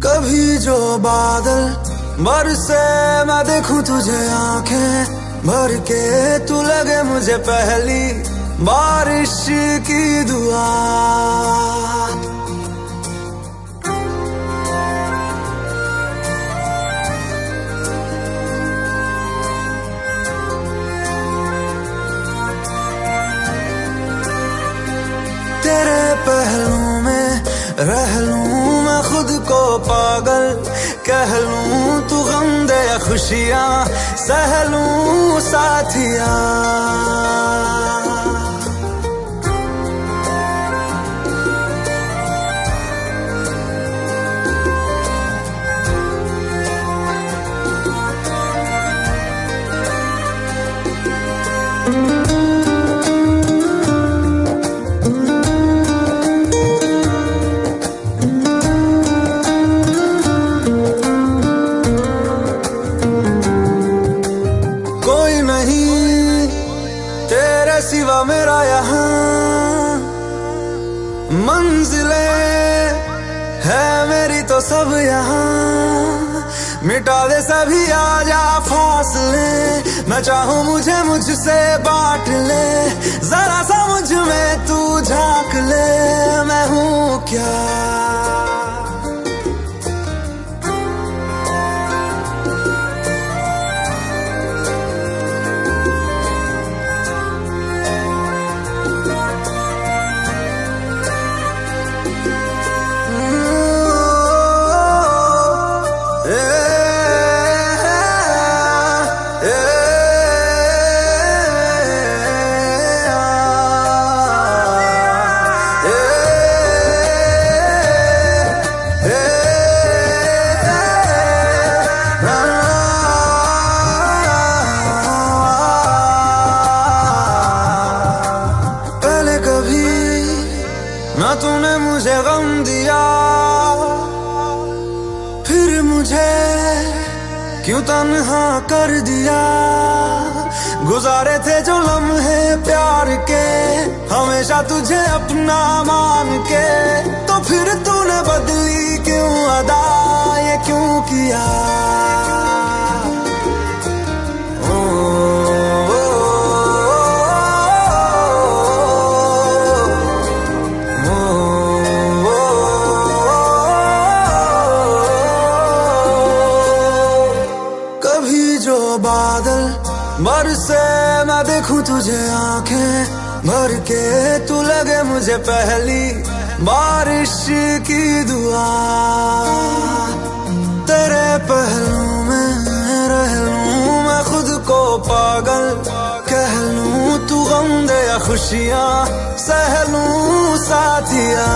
कभी जो बादल बरसे मैं देखूं तुझे आंखें भर के, तू लगे मुझे पहली बारिश की दुआ। तेरे पहले पागल कह लूं, तू गम दे या खुशियां सह लूं साथिया। सिवा मेरा यहाँ मंजिलें है मेरी तो सब यहाँ, मिटा दे सभी आजा फासले, मैं चाहूँ मुझे मुझसे बांट ले, जरा सा मुझ में तू झांक ले, मैं हूँ क्या ना तूने मुझे गम दिया, फिर मुझे क्यों तन्हा कर दिया। गुजारे थे जो लम्हे प्यार के हमेशा तुझे अपना मान के, तो फिर तूने बदली क्यों अदा, ये क्यों किया। बादल बरसे मैं देखूं तुझे आंखें भर के, तू लगे मुझे पहली बारिश की दुआ। तेरे पहलू में रह लूं मैं खुद को पागल कह लूं, तू गम दे या खुशियां सह लूं साथिया।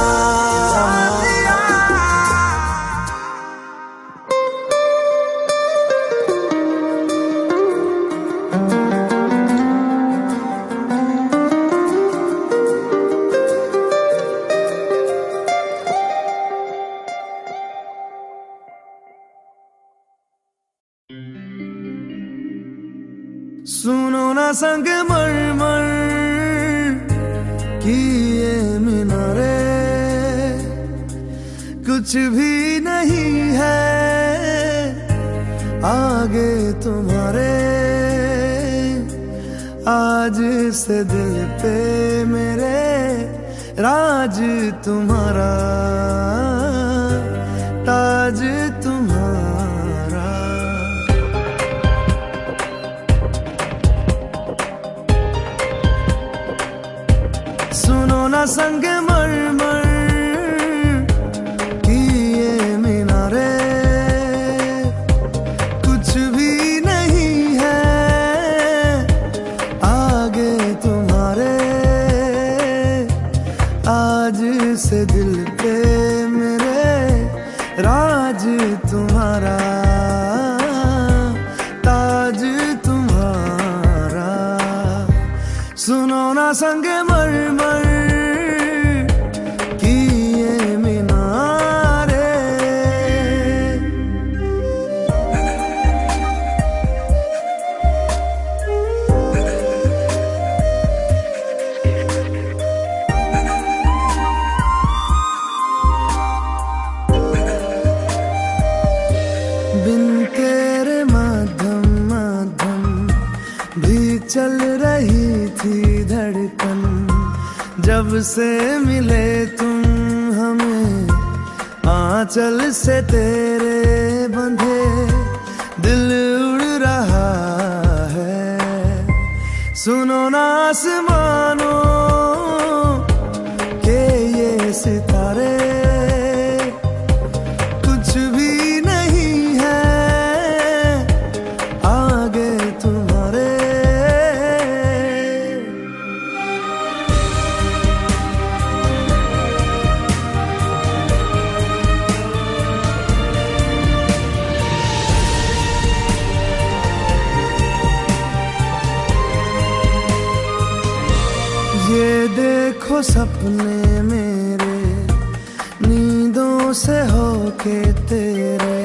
सुनो ना संग मरमर की ये मीनारे, कुछ भी नहीं है आगे तुम्हारे। आज से दिल पे मेरे राज तुम्हारा, ताज तुम्हारा। सुनो ना संग मरमर की ये मीनारे, कुछ भी नहीं है आगे तुम्हारे। आज से दिल पे मेरे राज तुम्हारा, ताज तुम्हारा। सुनो ना संग मरमर की ये मीनारे। बिन तेरे माध्यम माध्यम भी चल रही थी धड़कन, जब से मिले तुम हमें आंचल से तेरे बंधे दिल उड़ रहा है। सुनो ना आसमानों के ये सितारे, कुछ सपने मेरे नींदों से होके तेरे,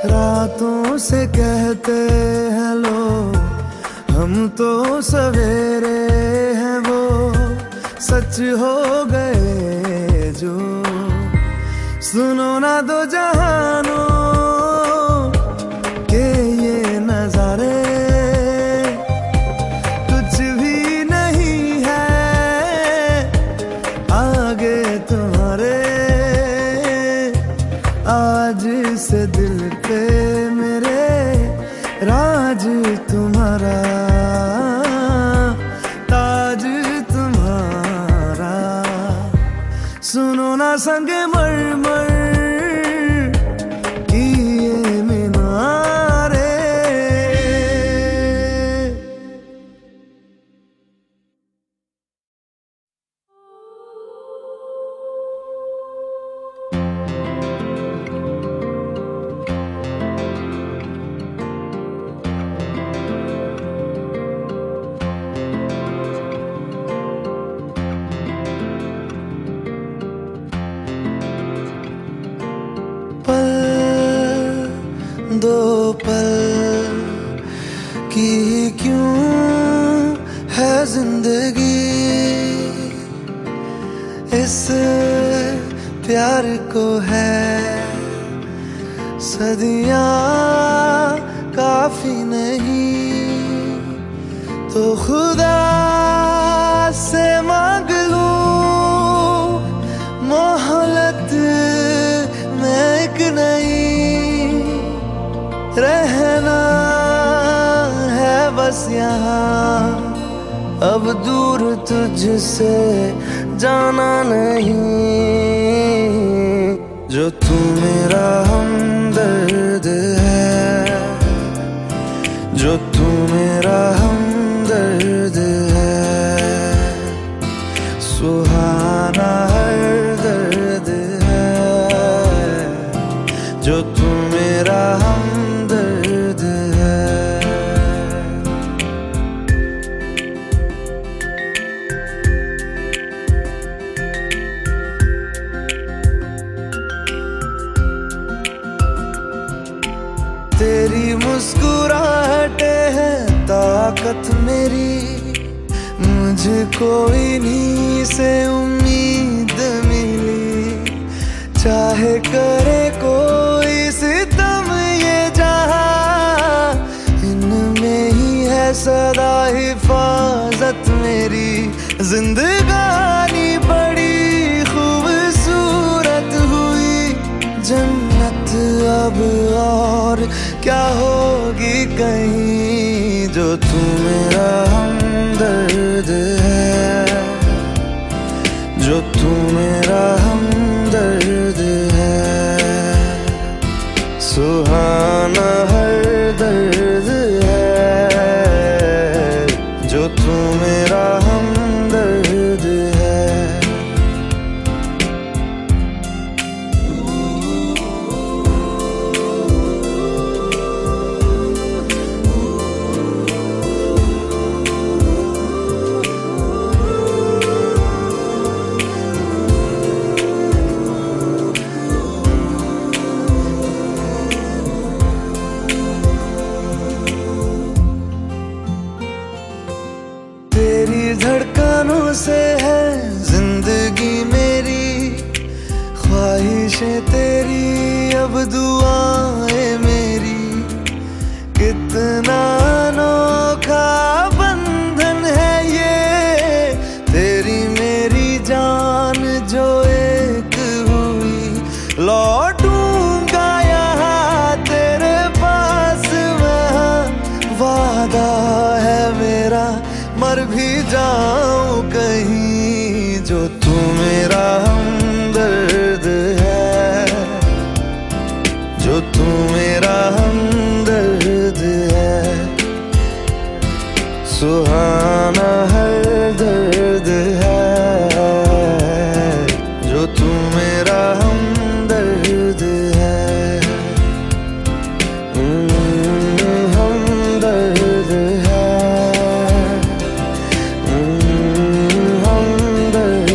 रातों से कहते हैं लोग हम तो सवेरे हैं, वो सच हो गए जो। सुनो ना दो जहानों के ये नजारे, कुछ भी नहीं है आगे तुम्हारे। आज से दिल पे मेरे राज तुम्हारा, ताज तुम्हारा। सुनो ना संगे मरमर की ये मीनारे। पल दो पल की क्यों है जिंदगी, इस प्यार को है सदियां काफी नहीं, तो खुदा से मांग लूं मोहलत में एक नहीं। रहना है बस यहाँ, अब दूर तुझसे जाना नहीं। जो तू मेरा हमदर्द है, जो तू मेरा हमदर्द है, सुहाना हर दर्द है। जो तू मेरा हमदर्द है। तेरी मुस्कुराहटे है ताकत मेरी, मुझको इन्हीं से उम्मीद मिली। चाहे करे कोई सितम ये जहां, इनमें ही है सदा हिफाजत मेरी। जिंदगानी बड़ी खूबसूरत हुई, जन्नत अब और क्या होगी कहीं। जो तू मेरा हमदर्द है, जो तू मेरा हमदर्द है, सुहाना हर दर्द है। जो तू मेरा हमदर्द है। तेरी धड़कनों से है जिंदगी मेरी, ख्वाहिशें तेरी अब दुआएं मेरी। कितना अनोखा बंधन है ये, तेरी मेरी जान जो एक हुई। लौटूंगा यहाँ तेरे पास वहाँ, वादा है मेरा मर भी जाऊं कहीं। जो तू मेरा हमदर्द है, जो तू मेरा हमदर्द है, सुहाना हर दर्द है। जो तू मेरा हमदर्द है। हमदर्द है, हमदर्द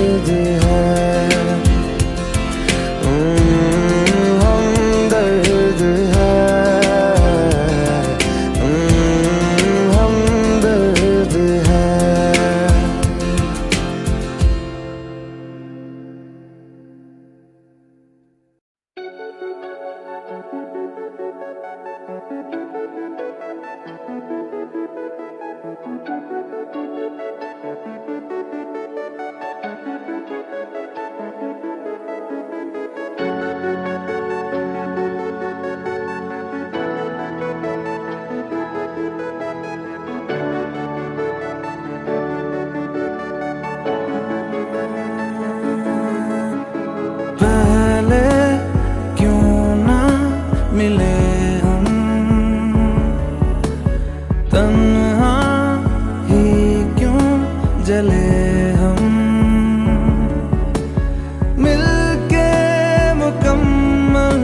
मिले हम, तन्हा ही क्यों जले हम, मिलके मुकम्मल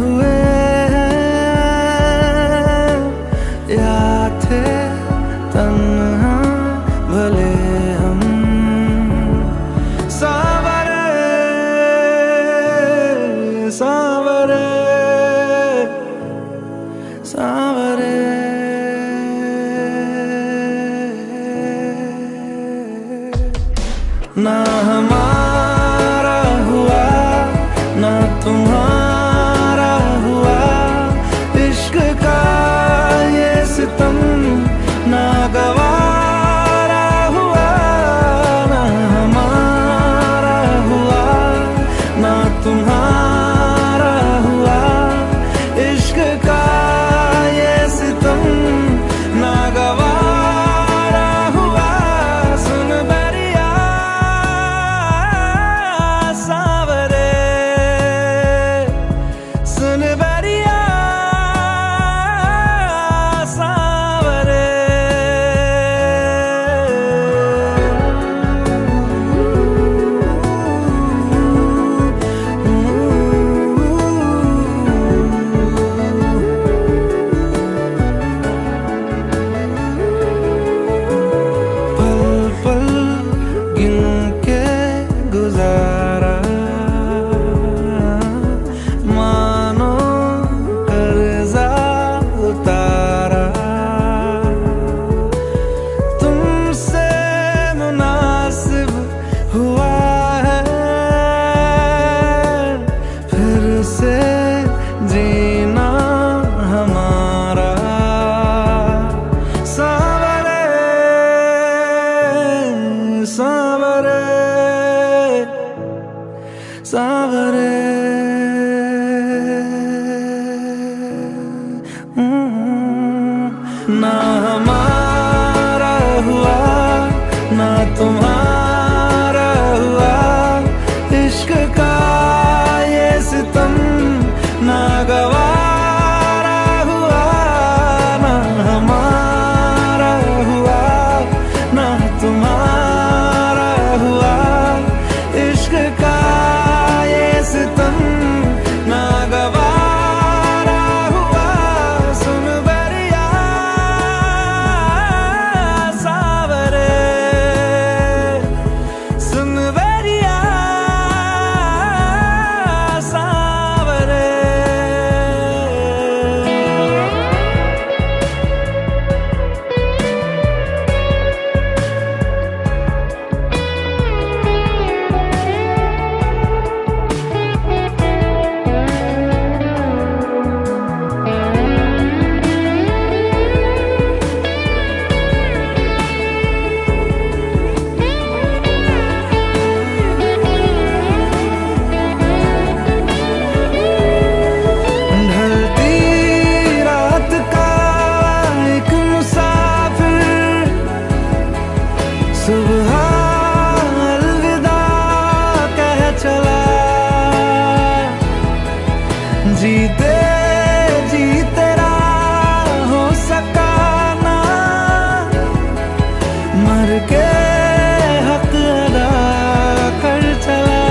हुए हैं या थे तन्हा भले हम। सावरे सावरे सावरे, ना हमारा हुआ ना तुम्हारा हुआ, इश्क का ये सितम ना गवारा हुआ, ना हमारा हुआ ना तुम्हारा हुआ, इश्क का ये सितम ना गवारा हुआ। सुन बरिया सावरे, सुन बरिया सावरे, पल पल गिन के गुजारा, मानो कर्जा उतारा, तुमसे मुनासिब हुआ है फिर से जीना हमारा। सावरे सावरे सावरे, ना हमारा हुआ ना तुम्हारा हुआ, इश्क का ये सितम ना गवारा हुआ, ना हमारा हुआ ना तुम्हारा हुआ, इश्क का ये सितम ना गवारा हुआ। सुन बरिया सावरे, सुन बरिया सावरे। ढलती रात का एक मुसाफिर, सुबह अलविदा कह चला, जीते जी तेरा हो सका ना, मर के हक अदा कर चला।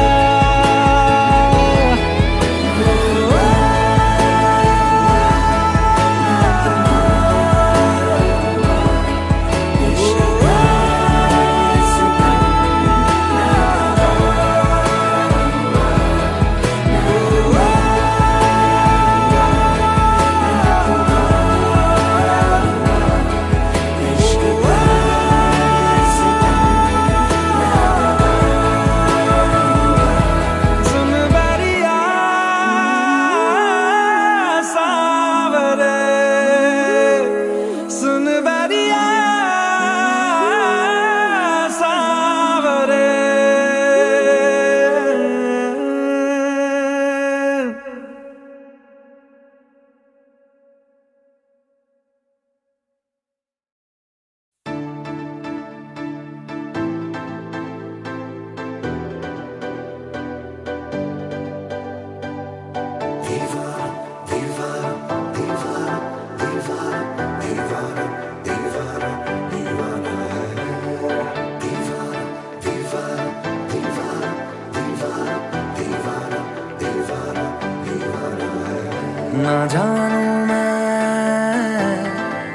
ना जानू मैं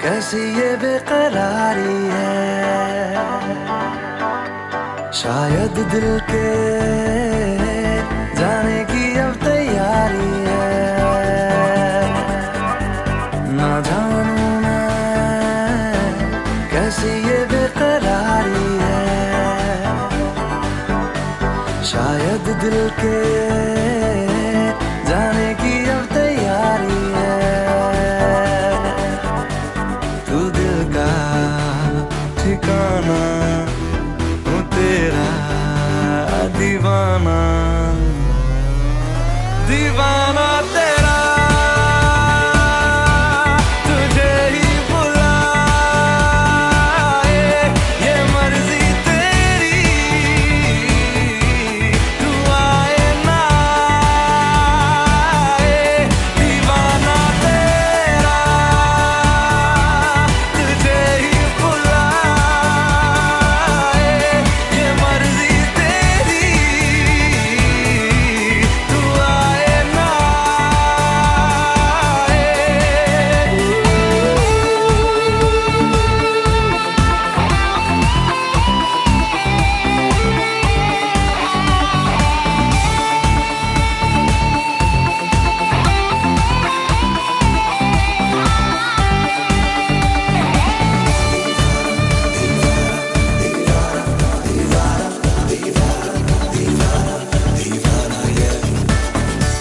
कैसी ये बेकरारी है, शायद दिल के जाने की अब तैयारी है। ना जानू मैं कैसी ये बेकरारी है, शायद दिल के जाने की अब तैयारी है। तू दिल का ठिकाना, हूँ तेरा दीवाना, दीवाना तेरा, तुझे ही बुलाए ये मर्जी तेरी, तू आए ना आए, दीवाना तेरा, तुझे ही बुलाए ये मर्जी तेरी, तू आए ना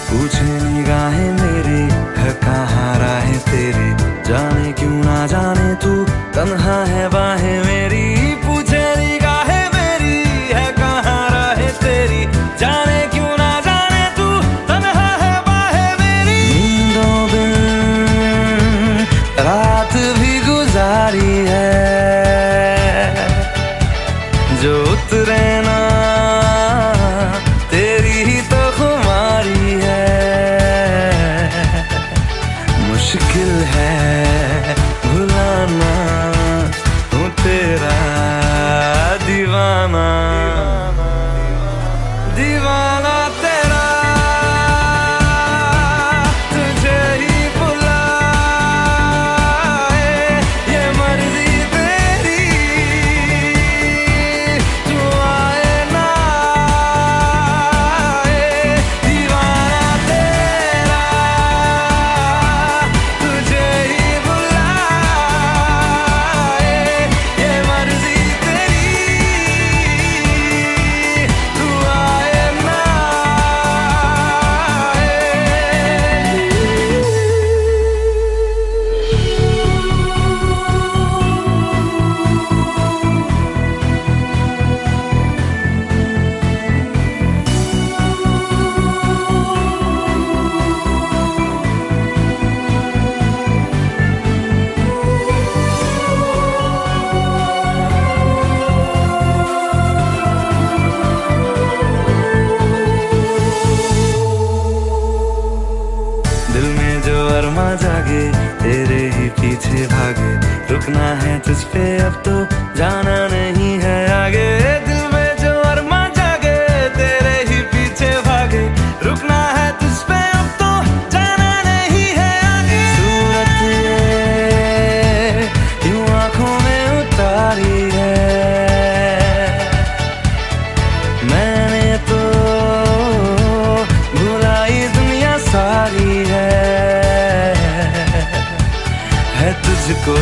पूछे निगाहें मेरी है कहाँ राहें तेरी, जाने क्यों ना जाने तू तन्हा है बाहें मेरी। पूछे निगाहें मेरी है कहाँ राहें तेरी, जाने क्यों ना जाने तू तन्हा है बाहें मेरी। नींदों बिन रात भी गुजारी है, जो उतरे ना तेरी ही तो खुमारी है। मुश्किल है भुलाना, हूँ तेरा दीवाना, दीवाना तेरा, तुझे ही बुलाए ये मर्जी तेरी, तू आए ना आए, दीवाना तेरा, तुझे ही बुलाए ये मर्जी तेरी, तू आए ना दिल में जो अरमा जागे तेरे ही पीछे भागे, रुकना है तुझ पे अब तो जाना नहीं है आगे। दिल में जो अरमा जागे तेरे ही पीछे भागे, रुकना है तुझ पे अब तो जाना नहीं है आगे। सूरत ये यूं आंखों में उतारी है, मैंने तो भुलाई दुनिया सारी है तुझको